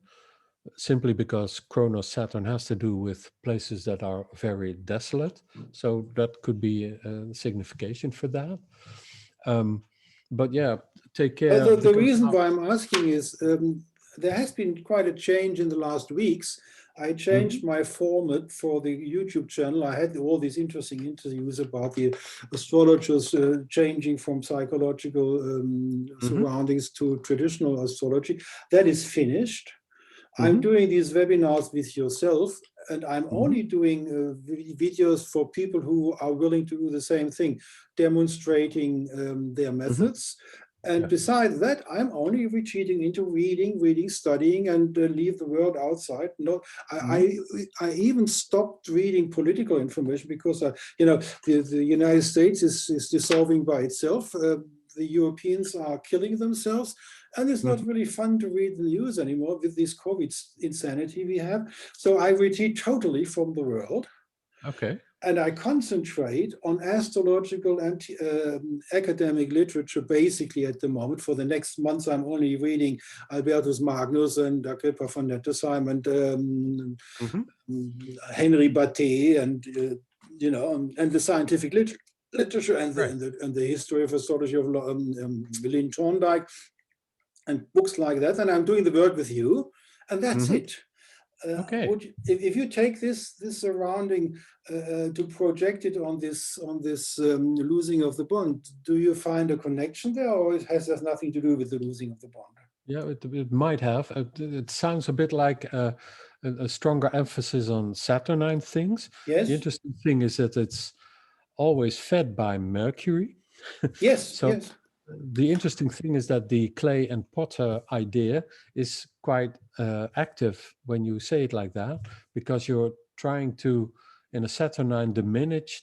simply because Chronos Saturn has to do with places that are very desolate. So that could be a signification for that. But yeah, take care. The reason why I'm asking is there has been quite a change in the last weeks. I changed my format for the YouTube channel. I had all these interesting interviews about the astrologers changing from psychological surroundings to traditional astrology. That is finished. I'm doing these webinars with yourself, and I'm only doing videos for people who are willing to do the same thing, demonstrating their methods. And besides that, I'm only retreating into reading, studying, and leave the world outside. No, I even stopped reading political information because the United States is dissolving by itself. The Europeans are killing themselves. And it's not really fun to read the news anymore with this COVID insanity we have. So I retreat totally from the world. Okay. And I concentrate on astrological and academic literature basically at the moment. For the next months, I'm only reading Albertus Magnus and Agrippa von Nettesheim and Henry Batté and and the scientific literature and the history of astrology of Lynn Thorndike and books like that. And I'm doing the work with you, and that's it. Okay. If you take this surrounding to project it on this losing of the bond, do you find a connection there, or has nothing to do with the losing of the bond? Yeah, it might have. It sounds a bit like a stronger emphasis on Saturnine things. Yes. The interesting thing is that it's always fed by Mercury. Yes. So yes. The interesting thing is that the clay and potter idea is quite active when you say it like that, because you're trying to, in a Saturnine, diminish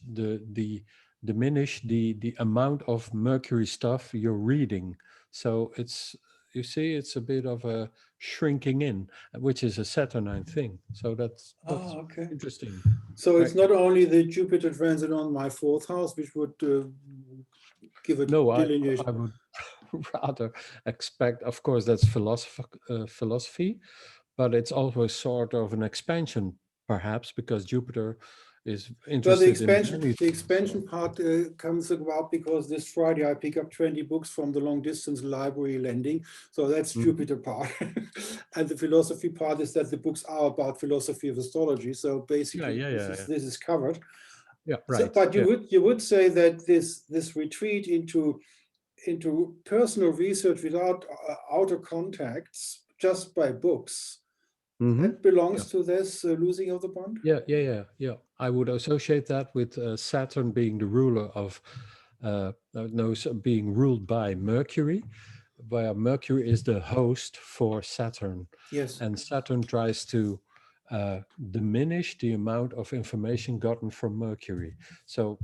the amount of Mercury stuff you're reading. So it's a bit of a shrinking in, which is a Saturnine thing. So that's okay. interesting. So it's not only the Jupiter transit on my 4th house, which would give a delineation. I would rather expect, of course, that's philosophy, but it's always sort of an expansion, perhaps, because Jupiter is interested the expansion part comes about because this Friday I pick up 20 books from the long distance library lending. So that's Jupiter part. And the philosophy part is that the books are about philosophy of astrology. So basically this is covered. Yeah, right. So, but you would say that this retreat into personal research without outer contacts, just by books, that belongs to this losing of the bond? Yeah. I would associate that with Saturn being the ruler of, being ruled by Mercury, where Mercury is the host for Saturn. Yes. And Saturn tries to diminish the amount of information gotten from Mercury. So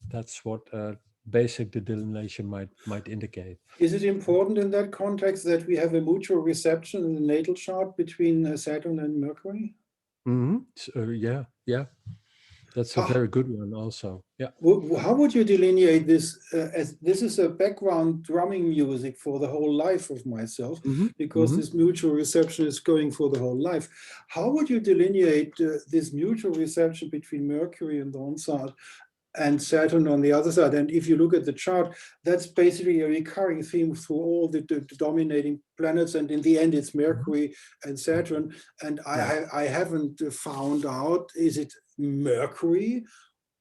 that's what basic delineation might indicate. Is it important in that context that we have a mutual reception in the natal chart between Saturn and Mercury? So, yeah. That's a very good one also. Yeah. How would you delineate this as this is a background drumming music for the whole life of myself, because this mutual reception is going for the whole life. How would you delineate this mutual reception between Mercury on the one side and Saturn on the other side? And if you look at the chart, that's basically a recurring theme through all the dominating planets. And in the end, it's Mercury and Saturn. And I haven't found out, is it Mercury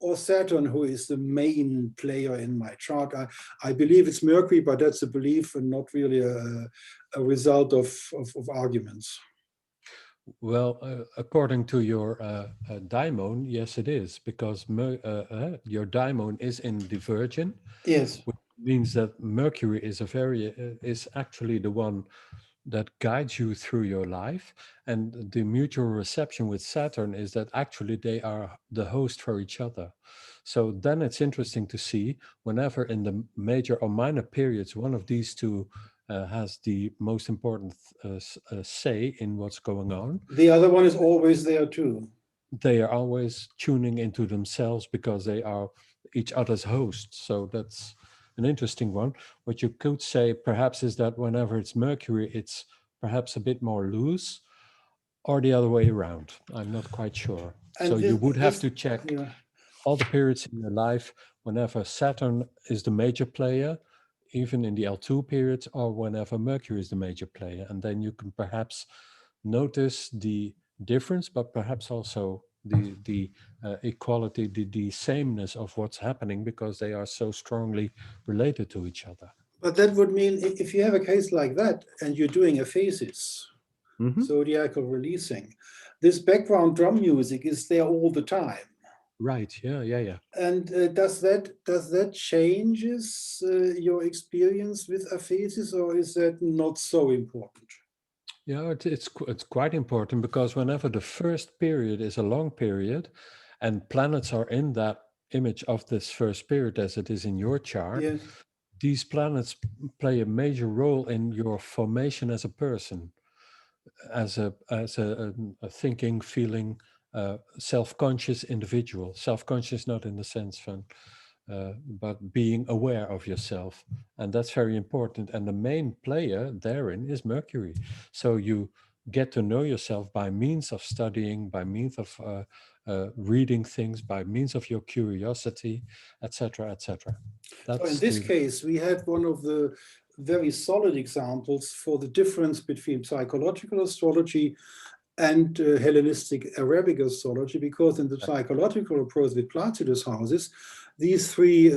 or Saturn who is the main player in my chart? I believe it's Mercury, but that's a belief and not really a result of arguments. Well, according to your daimon, yes, it is, because your daimon is in divergent. Yes, which means that Mercury is is actually the one that guides you through your life, and the mutual reception with Saturn is that actually they are the host for each other. So then it's interesting to see whenever in the major or minor periods one of these two has the most important say in what's going on. The other one is always there too. They are always tuning into themselves because they are each other's hosts. So that's an interesting one. What you could say perhaps is that whenever it's Mercury, it's perhaps a bit more loose, or the other way around. I'm not quite sure. And so you would have to check all the periods in your life whenever Saturn is the major player, even in the L2 periods, or whenever Mercury is the major player. And then you can perhaps notice the difference, but perhaps also the equality, the sameness of what's happening, because they are so strongly related to each other. But that would mean if you have a case like that and you're doing Aphesis, Zodiacal releasing, this background drum music is there all the time. Right. Yeah. And does that changes your experience with Aphesis, or is that not so important? Yeah, it's quite important, because whenever the first period is a long period and planets are in that image of this first period as it is in your chart, these planets play a major role in your formation as a person, as a thinking, feeling, self-conscious individual. Self-conscious not in the sense from but being aware of yourself, and that's very important. And the main player therein is Mercury. So you get to know yourself by means of studying, by means of reading things, by means of your curiosity, etc., etc. So in this case, we had one of the very solid examples for the difference between psychological astrology and Hellenistic Arabic astrology, because in the psychological approach with Placidus houses, these three,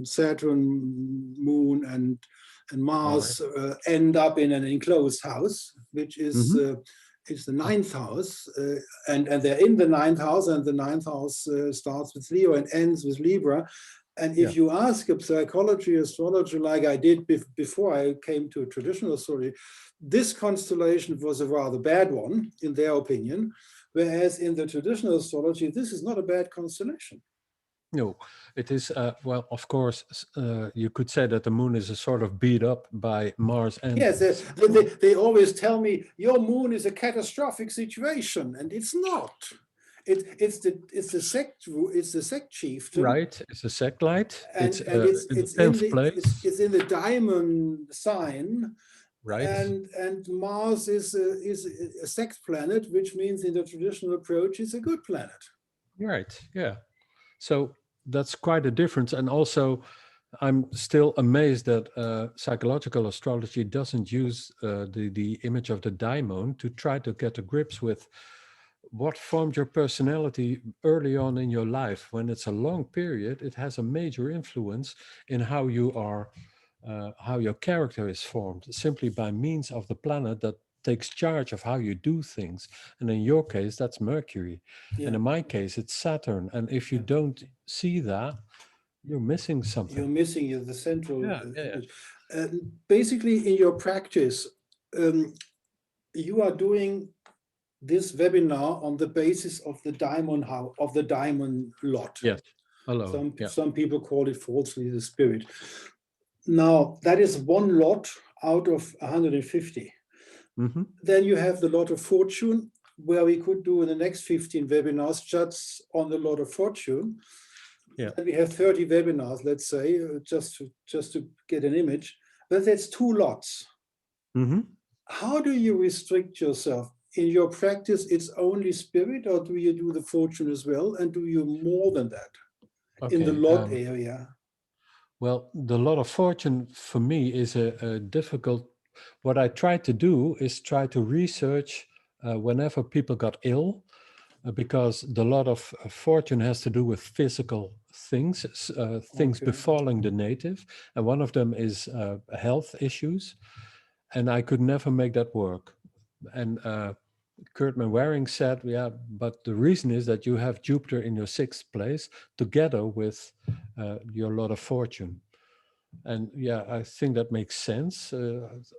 Saturn, Moon, and Mars, end up in an enclosed house, which is the 9th house, and they're in the 9th house, and the 9th house starts with Leo and ends with Libra. And if you ask a psychology astrologer, like I did before I came to traditional astrology, this constellation was a rather bad one, in their opinion, whereas in the traditional astrology, this is not a bad constellation. No, it is, well, of course, you could say that the moon is a sort of beat up by Mars and Yes, they always tell me your moon is a catastrophic situation, and it's not. It's the sect chieftain, right, it's a sect light. and It's in the 10th place, it's in the diamond sign, right? and Mars is a sect planet, which means in the traditional approach is a good planet. Right, yeah. So that's quite a difference. And also, I'm still amazed that psychological astrology doesn't use the image of the daimon to try to get to grips with what formed your personality early on in your life. When it's a long period, it has a major influence in how you are, how your character is formed, simply by means of the planet that takes charge of how you do things. And in your case, that's Mercury. Yeah. And in my case, it's Saturn. And if you don't see that, you're missing something. You're missing the central. Yeah. Basically, in your practice, you are doing this webinar on the basis of the diamond lot. Yes. Hello. Some people call it falsely the spirit. Now, that is one lot out of 150. Mm-hmm. Then you have the lot of fortune, where we could do in the next 15 webinars just on the lot of fortune. Yeah. And we have 30 webinars, let's say, just to get an image. But that's 2 lots. Mm-hmm. How do you restrict yourself? In your practice, it's only spirit, or do you do the fortune as well? And do you more than that in the lot area? Well, the lot of fortune for me is a difficult. What I try to do is try to research whenever people got ill, because the lot of fortune has to do with physical things, things befalling the native. And one of them is health issues. And I could never make that work. And Kurt Waring said, yeah, but the reason is that you have Jupiter in your 6th place together with your lot of fortune. And yeah, I think that makes sense.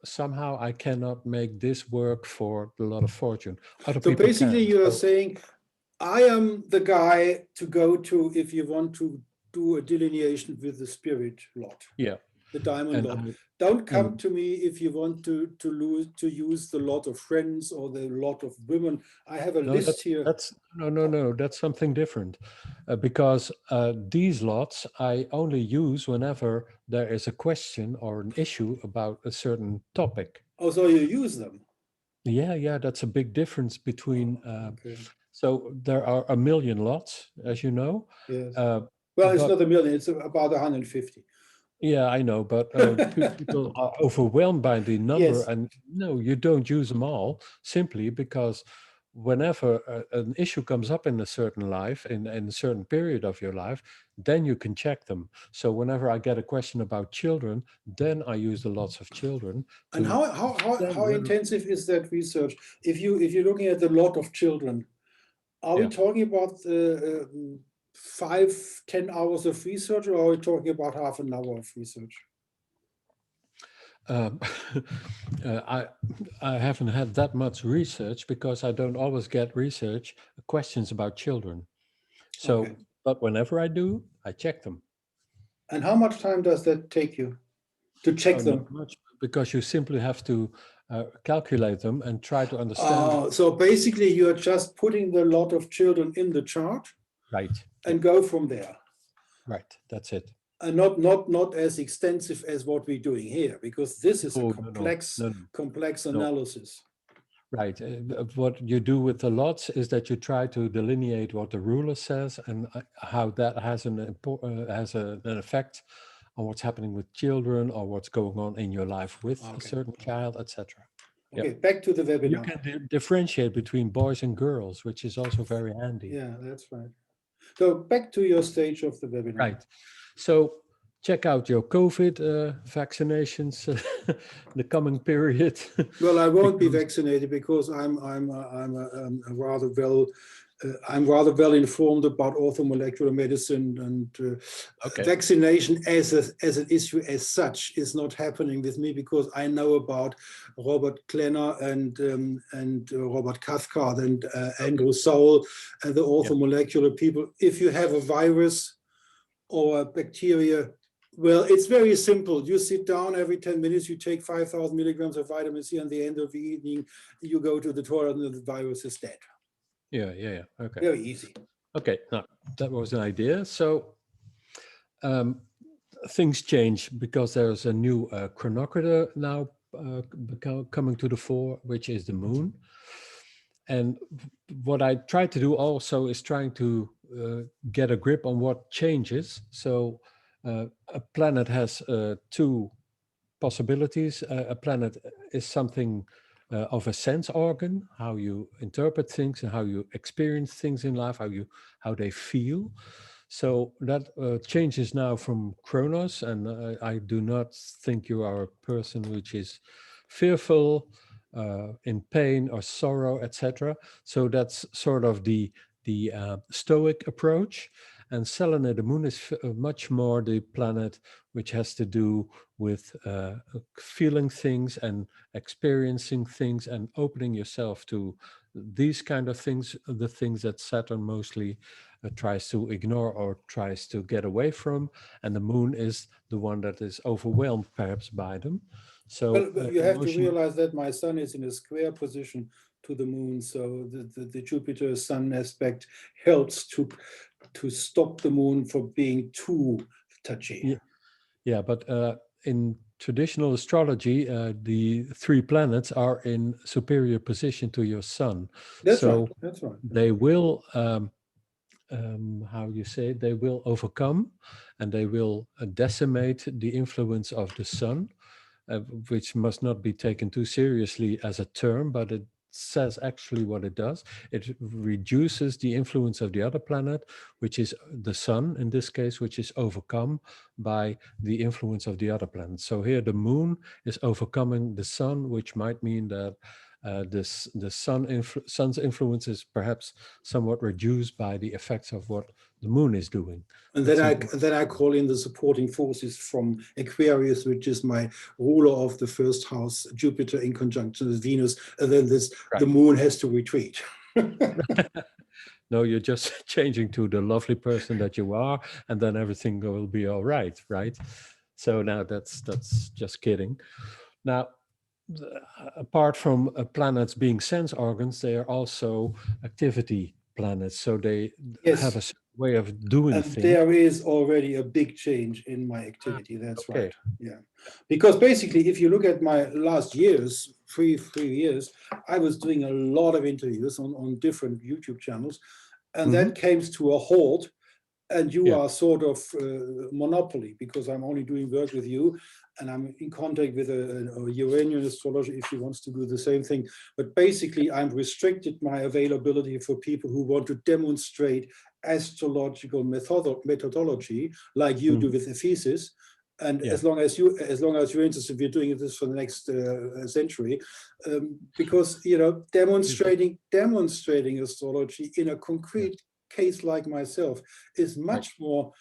Somehow I cannot make this work for the lot of fortune. Other so people basically can. You are saying, I am the guy to go to if you want to do a delineation with the spirit lot. Yeah. The diamond lot. Don't come to me if you want to use the lot of friends or the lot of women. I have a list here. No, that's something different, because these lots I only use whenever there is a question or an issue about a certain topic. Oh, so you use them? Yeah, that's a big difference between. So there are a million lots, as you know. Yes. Well, it's not a million; it's about 150. Yeah, I know, but people are overwhelmed by the number, yes. And no, you don't use them all simply because whenever an issue comes up in a certain life, in a certain period of your life, then you can check them. So whenever I get a question about children, then I use the lots of children. And how intensive is that research? If you're looking at the lot of children, are we talking about 5-10 hours of research, or are we talking about half an hour of research? I haven't had that much research because I don't always get research questions about children. So, but whenever I do, I check them. And how much time does that take you to check them? Not much, because you simply have to calculate them and try to understand. So basically, you're just putting the lot of children in the chart, right, and go from there. Right, that's it. And not as extensive as what we're doing here, because this is a complex analysis. Right. What you do with the lots is that you try to delineate what the ruler says and how that has an effect on what's happening with children or what's going on in your life with a certain child, etc. Okay, back to the webinar. You can differentiate between boys and girls, which is also very handy. Yeah, that's right. So back to your stage of the webinar. Right. So check out your COVID vaccinations the coming period. Well, I won't be vaccinated because I'm rather well informed about orthomolecular medicine, and vaccination as an issue as such is not happening with me, because I know about Robert Klenner and Robert Cathcart and Andrew Sowell and the orthomolecular people. If you have a virus, or bacteria. Well, it's very simple. You sit down every 10 minutes, you take 5,000 milligrams of vitamin C, and the end of the evening, you go to the toilet and the virus is dead. Yeah. Okay. Very easy. Okay, now that was an idea. So things change because there's a new chronometer now coming to the fore, which is the moon. And what I try to do also is trying to get a grip on what changes. So a planet has two possibilities. A planet is something of a sense organ, how you interpret things and how you experience things in life, how they feel. So that changes now from Chronos, and I do not think you are a person which is fearful, in pain or sorrow, etc. So that's sort of the Stoic approach. And Selene, the moon, is much more the planet which has to do with feeling things and experiencing things and opening yourself to these kind of things, the things that Saturn mostly tries to ignore or tries to get away from. And the moon is the one that is overwhelmed perhaps by them. So well, you have to realize that my sun is in a square position to the moon, so the Jupiter Sun aspect helps to stop the moon from being too touchy. Yeah, but in traditional astrology, the three planets are in superior position to your sun. That's right. That's right. They will, how you say, they will overcome, and they will decimate the influence of the sun, which must not be taken too seriously as a term, but it says actually what it does. It reduces the influence of the other planet, which is the sun in this case, which is overcome by the influence of the other planet. So here the moon is overcoming the sun, which might mean that the sun's influence is perhaps somewhat reduced by the effects of what the moon is doing. And then I call in the supporting forces from Aquarius, which is my ruler of the first house, Jupiter in conjunction with Venus, and then the moon has to retreat. No, you're just changing to the lovely person that you are, and then everything will be all right, right? So now that's just kidding. Now, apart from planets being sense organs, they are also activity planets. So they have a way of doing and things. There is already a big change in my activity. That's right. Yeah, because basically, if you look at my last years, three years, I was doing a lot of interviews on different YouTube channels, and that came to a halt. And you are sort of monopoly, because I'm only doing work with you, and I'm in contact with a Uranian astrologer if he wants to do the same thing. But basically, I'm restricted my availability for people who want to demonstrate astrological methodology, like you do with Aphesis. And as long as you're interested, we're doing this for the next century, because demonstrating astrology in a concrete case like myself is much more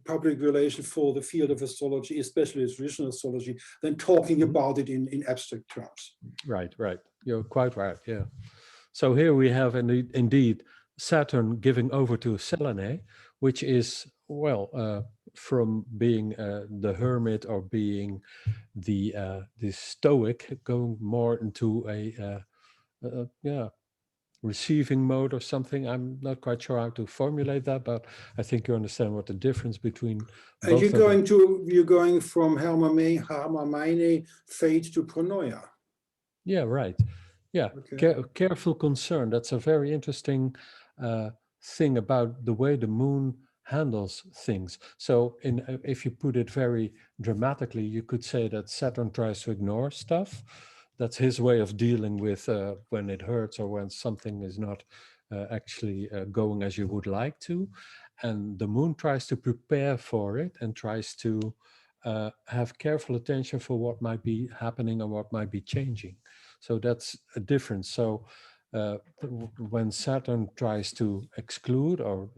public relation for the field of astrology, especially traditional astrology, than talking about it in abstract terms. Right. You're quite right. Yeah. So here we have indeed Saturn giving over to Selene, which is, from being the hermit or being the Stoic, going more into a receiving mode or something. I'm not quite sure how to formulate that, but I think you understand what the difference between both. And you're going from Hermamene fate to Pronoia. Yeah, right. Yeah, careful concern. That's a very interesting thing about the way the moon handles things. So if you put it very dramatically, you could say that Saturn tries to ignore stuff. That's his way of dealing with when it hurts or when something is not actually going as you would like to. And the moon tries to prepare for it and tries to have careful attention for what might be happening or what might be changing. So that's a difference. So when Saturn tries to exclude or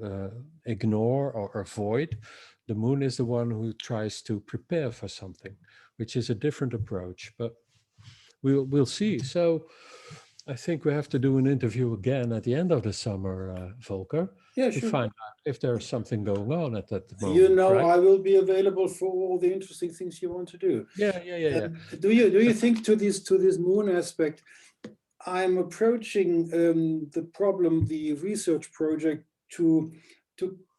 ignore or avoid, the moon is the one who tries to prepare for something, which is a different approach. But we'll see. So I think we have to do an interview again at the end of the summer, Volker, Yeah, to sure. find out if there's something going on at that moment. You know, right? I will be available for all the interesting things you want to do. Yeah. Do you think to this moon aspect? I'm approaching the problem, the research project, to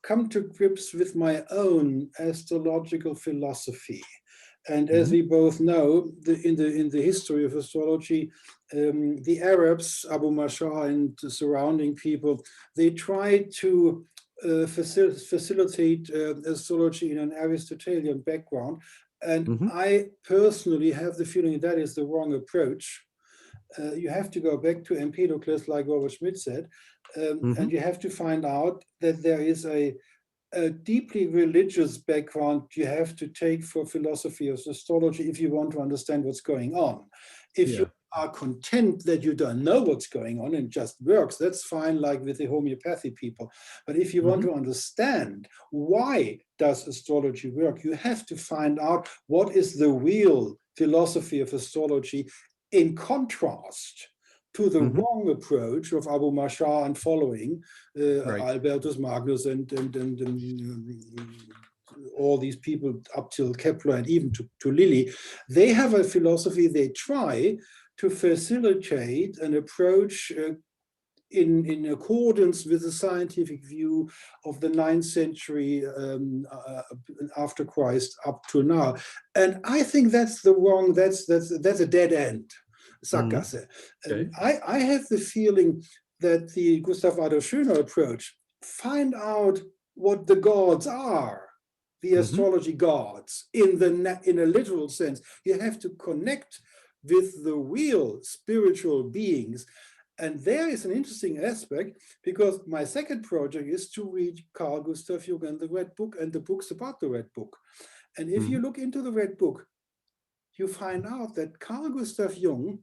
come to grips with my own astrological philosophy. And as we both know, in the history of astrology, the Arabs, Abu Mashar and the surrounding people, they tried to facilitate astrology in an Aristotelian background. And I personally have the feeling that is the wrong approach. You have to go back to Empedocles, like Robert Schmidt said, and you have to find out that there is a deeply religious background you have to take for philosophy of astrology if you want to understand what's going on. If you are content that you don't know what's going on and just works, that's fine, like with the homeopathy people. But if you want to understand why does astrology work, you have to find out what is the real philosophy of astrology in contrast to the wrong approach of Abu Mashar and following Albertus Magnus and all these people up till Kepler and even to Lilly. They have a philosophy, they try to facilitate an approach in accordance with the scientific view of the 9th century after Christ up to now. And I think that's the wrong, that's a dead end. Sackgasse. I have the feeling that the Gustav Adolf Schöner approach, find out what the gods are, the astrology gods, in a literal sense. You have to connect with the real spiritual beings. And there is an interesting aspect, because my second project is to read Carl Gustav Jung and the Red Book and the books about the Red Book. And if you look into the Red Book, you find out that Carl Gustav Jung,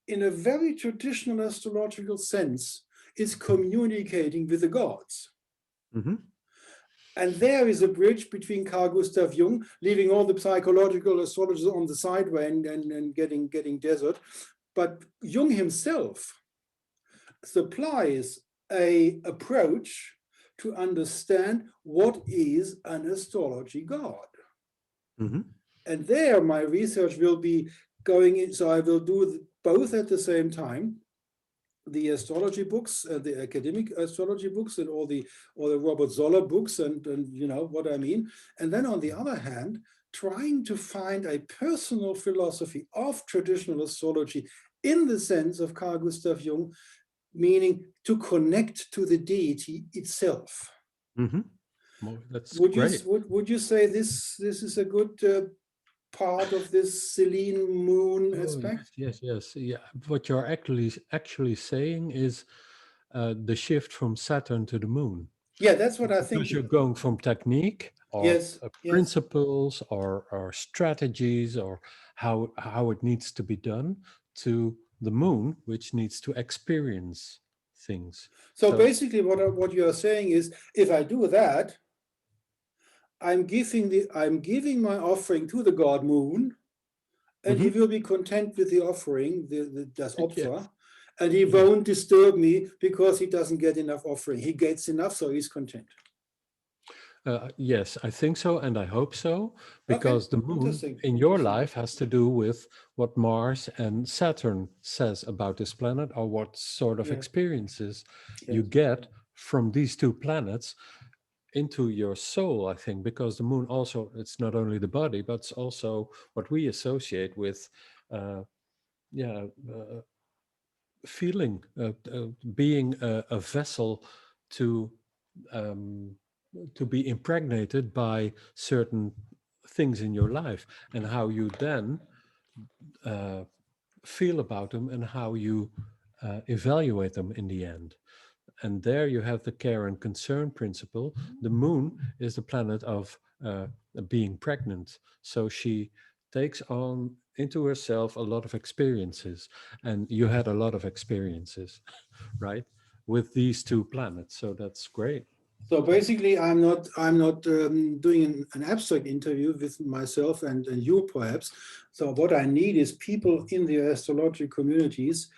in a very traditional astrological sense, is communicating with the gods. And there is a bridge between Carl Gustav Jung, leaving all the psychological astrologers on the sideway and getting desert. But Jung himself supplies an approach to understand what is an astrology god. And there my research will be going in, so I will do both at the same time, the astrology books, the academic astrology books, and all the Robert Zoller books, and you know what I mean. And then on the other hand, trying to find a personal philosophy of traditional astrology in the sense of Carl Gustav Jung, meaning to connect to the deity itself. Well, that's great. Would you say this is a good part of this Selene moon aspect? Yes. Yeah. What you're actually saying is the shift from Saturn to the moon. Yeah, that's what I think. Because you're going from technique or principles or strategies or how it needs to be done to the moon, which needs to experience things. So basically what you are saying is, if I do that, I'm giving my offering to the god moon, and he will be content with the offering, das Opfer, and he won't disturb me because he doesn't get enough offering. He gets enough, so he's content. Yes, I think so, and I hope so, because the moon in your life has to do with what Mars and Saturn says about this planet, or what sort of experiences you get from these two planets into your soul, I think, because the moon also, it's not only the body, but it's also what we associate with feeling, being a vessel to be impregnated by certain things in your life, and how you then feel about them and how you evaluate them in the end. And there you have the care and concern principle. The moon is the planet of being pregnant. So she takes on into herself a lot of experiences. And you had a lot of experiences, right, with these two planets. So that's great. So basically, I'm not doing an abstract interview with myself and you perhaps. So what I need is people in the astrology communities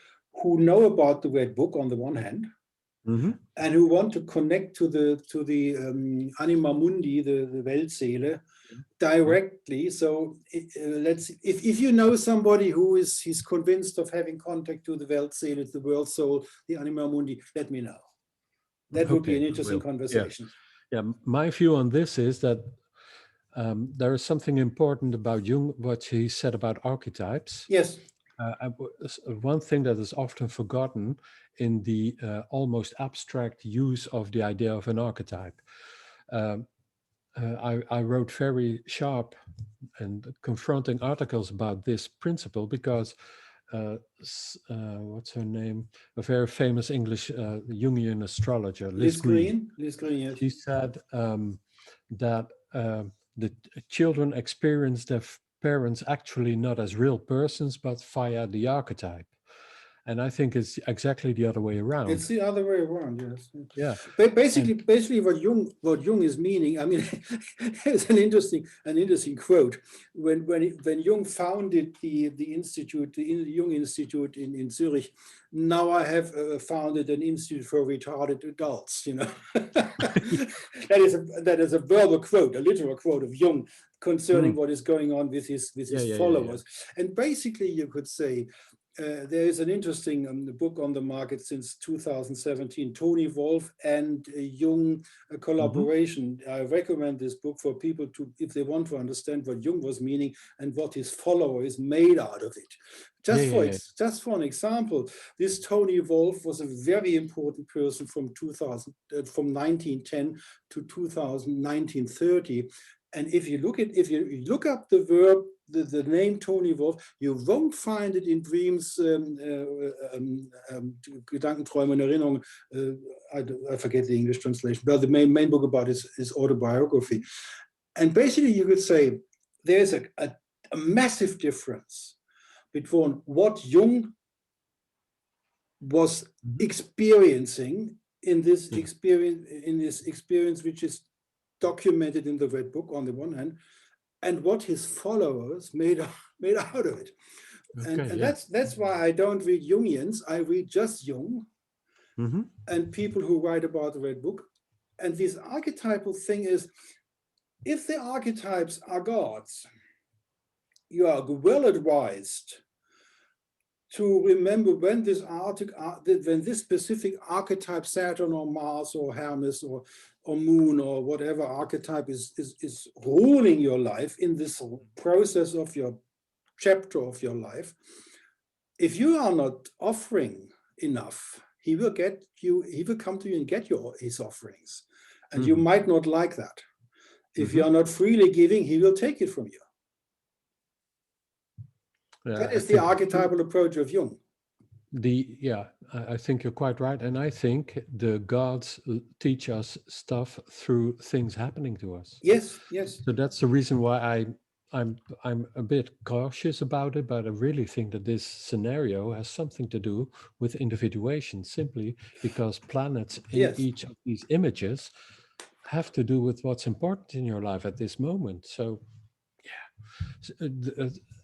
who know about the Red Book on the one hand, and who want to connect to the Anima Mundi, the Weltseele, directly. So if you know somebody who he's convinced of having contact to the Weltseele, the world soul, the Anima Mundi, let me know. That would be an interesting conversation. Yeah, my view on this is that there is something important about Jung, what he said about archetypes. Yes. One thing that is often forgotten in the almost abstract use of the idea of an archetype. I wrote very sharp and confronting articles about this principle because what's her name? A very famous English Jungian astrologer, Liz Green. Liz Green, yes. She said that the children experience their parents actually not as real persons, but via the archetype. And I think it's exactly the other way around. It's the other way around, yes. Yeah. But basically, what Jung is meaning. I mean, it's an interesting quote. When Jung founded the institute, the Jung Institute in Zurich, now I have founded an institute for retarded adults. You know, that is a verbal quote, a literal quote of Jung concerning what is going on with his followers. And basically, you could say. There is an interesting book on the market since 2017, Tony Wolff and Jung collaboration. I recommend this book for people to, if they want to understand what Jung was meaning and what his followers made out of it. Just for an example, this Tony Wolff was a very important person from 1910 to 1930. And if you look up the verb, the name Tony Wolff, you won't find it in dreams, Gedankenträume und Erinnerungen. I forget the English translation, but the main book about his autobiography. And basically, you could say there's a massive difference between what Jung was experiencing in this experience, which is documented in the Red Book on the one hand, and what his followers made out of it. And that's why I don't read Jungians, I read just Jung and people who write about the Red Book. And this archetypal thing is, if the archetypes are gods, you are well advised to remember when this specific archetype, Saturn or Mars or Hermes or Moon or whatever archetype is ruling your life in this process of your chapter of your life. If you are not offering enough, he will come to you and get his offerings. And you might not like that. If you are not freely giving, he will take it from you. That is the archetypal approach of Jung. I think you're quite right. And I think the gods teach us stuff through things happening to us. Yes. So that's the reason why I'm a bit cautious about it, but I really think that this scenario has something to do with individuation, simply because planets in each of these images have to do with what's important in your life at this moment. So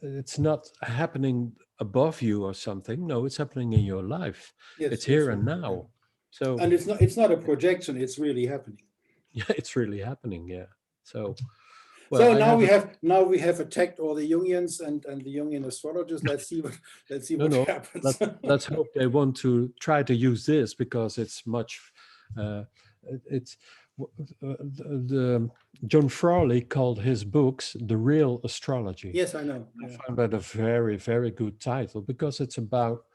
it's not happening above you or something. No, it's happening in your life. It's here and now. So, and it's not a projection, it's really happening. Yeah, it's really happening. Yeah. So now we have attacked all the Jungians and the Jungian astrologers. Let's see what happens. Let's hope they want to try to use this, because it's much John Frawley called his books The Real Astrology. Yes, I know. I found that a very, very good title, because it's about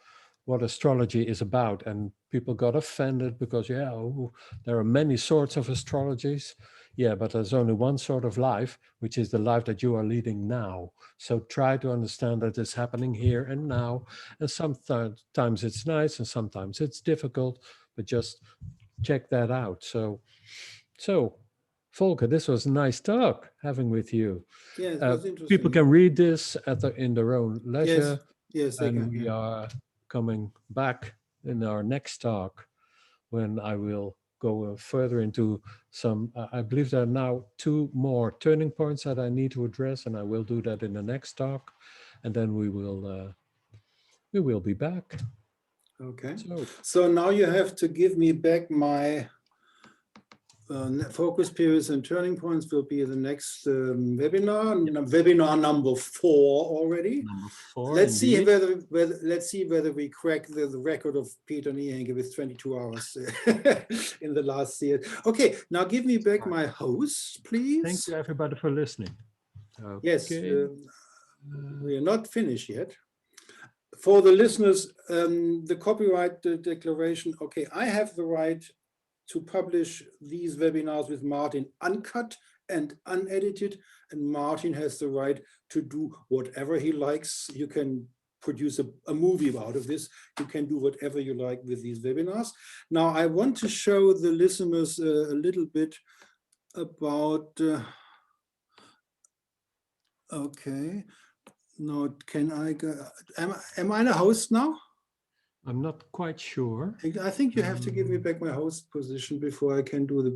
what astrology is about. And people got offended because, there are many sorts of astrologies. Yeah, but there's only one sort of life, which is the life that you are leading now. So try to understand that it's happening here and now. And sometimes it's nice and sometimes it's difficult, but just check that out. So Volker, this was a nice talk having with you. Yeah, it was interesting. People can read this in their own leisure. Yes, they can. We are coming back in our next talk, when I will go further into some, I believe there are now 2 more turning points that I need to address, and I will do that in the next talk. And then we will be back. Okay. So, So now you have to give me back my focus periods and turning points will be the next webinar, webinar number 4 already. number 4. Let's see indeed. whether we crack the record of Peter Niehenke with 22 hours in the last year. Okay, now give me back my host, please. Thank you everybody for listening. Okay. Yes, we are not finished yet. For the listeners, the copyright declaration. Okay, I have the right to publish these webinars with Martin uncut and unedited, and Martin has the right to do whatever he likes. You can produce a movie out of this. You can do whatever you like with these webinars. Now, I want to show the listeners a little bit about, okay, now can I go, am I the host now? I'm not quite sure. I think you have to give me back my host position before I can do the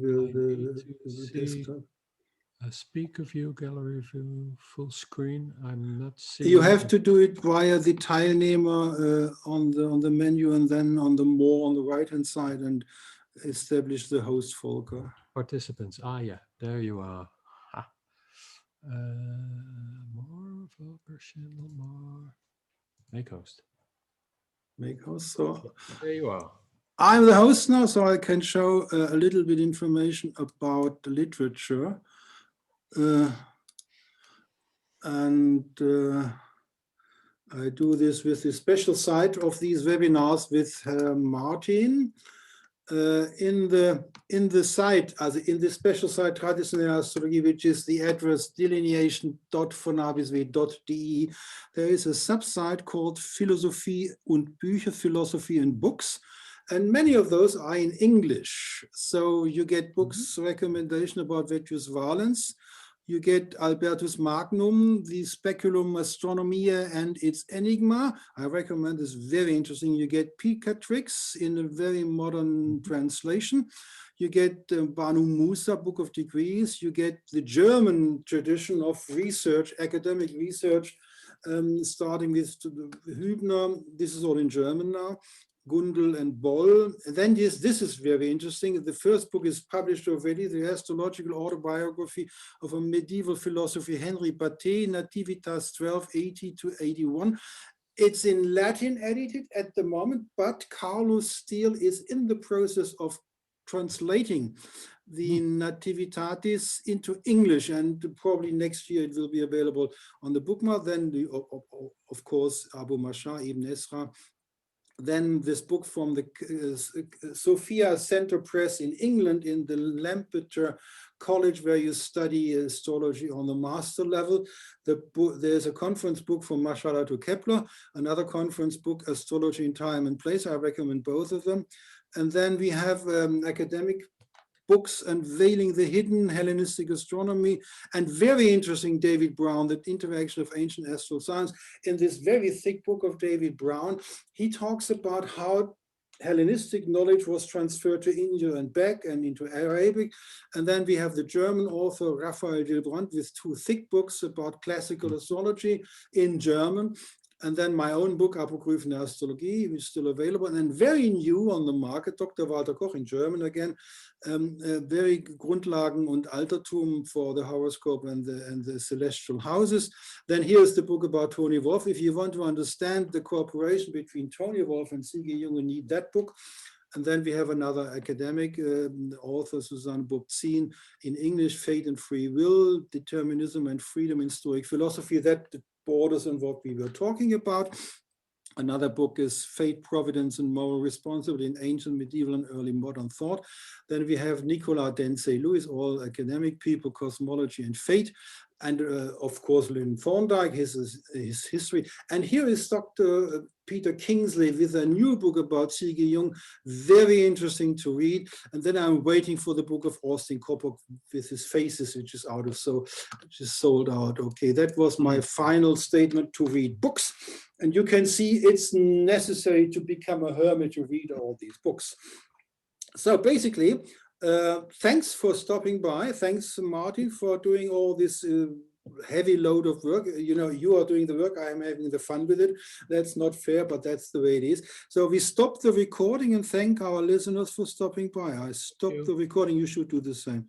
desktop. A speaker view, gallery view, full screen. I'm not seeing. You have to do it via the Teilnehmer on the menu, and then on the more on the right hand side, and establish the host, Volker. Participants. Ah, yeah, there you are. More Volker channel, more. Make host. Make host. So there you are. I'm the host now, so I can show a little bit information about the literature. And I do this with the special site of these webinars with Martin. In the site, in the special site Traditionelle Astrologie, which is the address delineation.vonabisw.de, there is a subsite called Philosophie und Bücher, Philosophy and Books. And many of those are in English. So you get books recommendation about Vetus Valens. You get Albertus Magnum, the Speculum Astronomiae and its Enigma. I recommend this, very interesting. You get Picatrix in a very modern translation. You get Banu Musa, Book of Degrees. You get the German tradition of research, academic research, starting with Hübner. This is all in German now. Gundel and Boll. And then this is very interesting. The first book is published already, the astrological autobiography of a medieval philosopher, Henry Batté, Nativitas 1280 to 81. It's in Latin edited at the moment, but Carlos Steele is in the process of translating the Nativitatis into English, and probably next year it will be available on the bookmark. Then, of course, Abu Mashar Ibn Esra. Then this book from the Sophia Center Press in England, in the Lampeter College, where you study astrology on the master level. There's a conference book from Mashallah to Kepler, another conference book, Astrology in Time and Place. I recommend both of them. And then we have academic books, Unveiling the Hidden, Hellenistic Astronomy, and very interesting David Brown, The Interaction of Ancient Astral Science. In this very thick book of David Brown, he talks about how Hellenistic knowledge was transferred to India and back and into Arabic. And then we have the German author Raphael Dilbrand with 2 thick books about classical astrology in German. And then my own book, Apokryphene Astrologie, which is still available. And then very new on the market, Dr. Walter Koch in German again, very Grundlagen und Altertum for the horoscope and the celestial houses. Then here's the book about Tony Wolff. If you want to understand the cooperation between Tony Wolff and C.G. Jung, you need that book. And then we have another academic author, Susanne Bobzin, in English, Fate and Free Will, Determinism and Freedom in Stoic Philosophy. That borders on what we were talking about. Another book is Fate, Providence, and Moral Responsibility in Ancient, Medieval, and Early Modern Thought. Then we have Nicolas Densey-Lewis, all academic people, Cosmology and Fate. And of course, Lynn Thorndike, his history. And here is Dr. Peter Kingsley with a new book about C.G. Jung, very interesting to read. And then I'm waiting for the book of Austin Koppock with his Faces, which is sold out. Okay, that was my final statement to read books. And you can see it's necessary to become a hermit to read all these books. So basically, thanks for stopping by. Thanks, Martin, for doing all this heavy load of work. You know, you are doing the work, I am having the fun with it. That's not fair, but that's the way it is. So we stop the recording and thank our listeners for stopping by. I stopped the recording. You should do the same.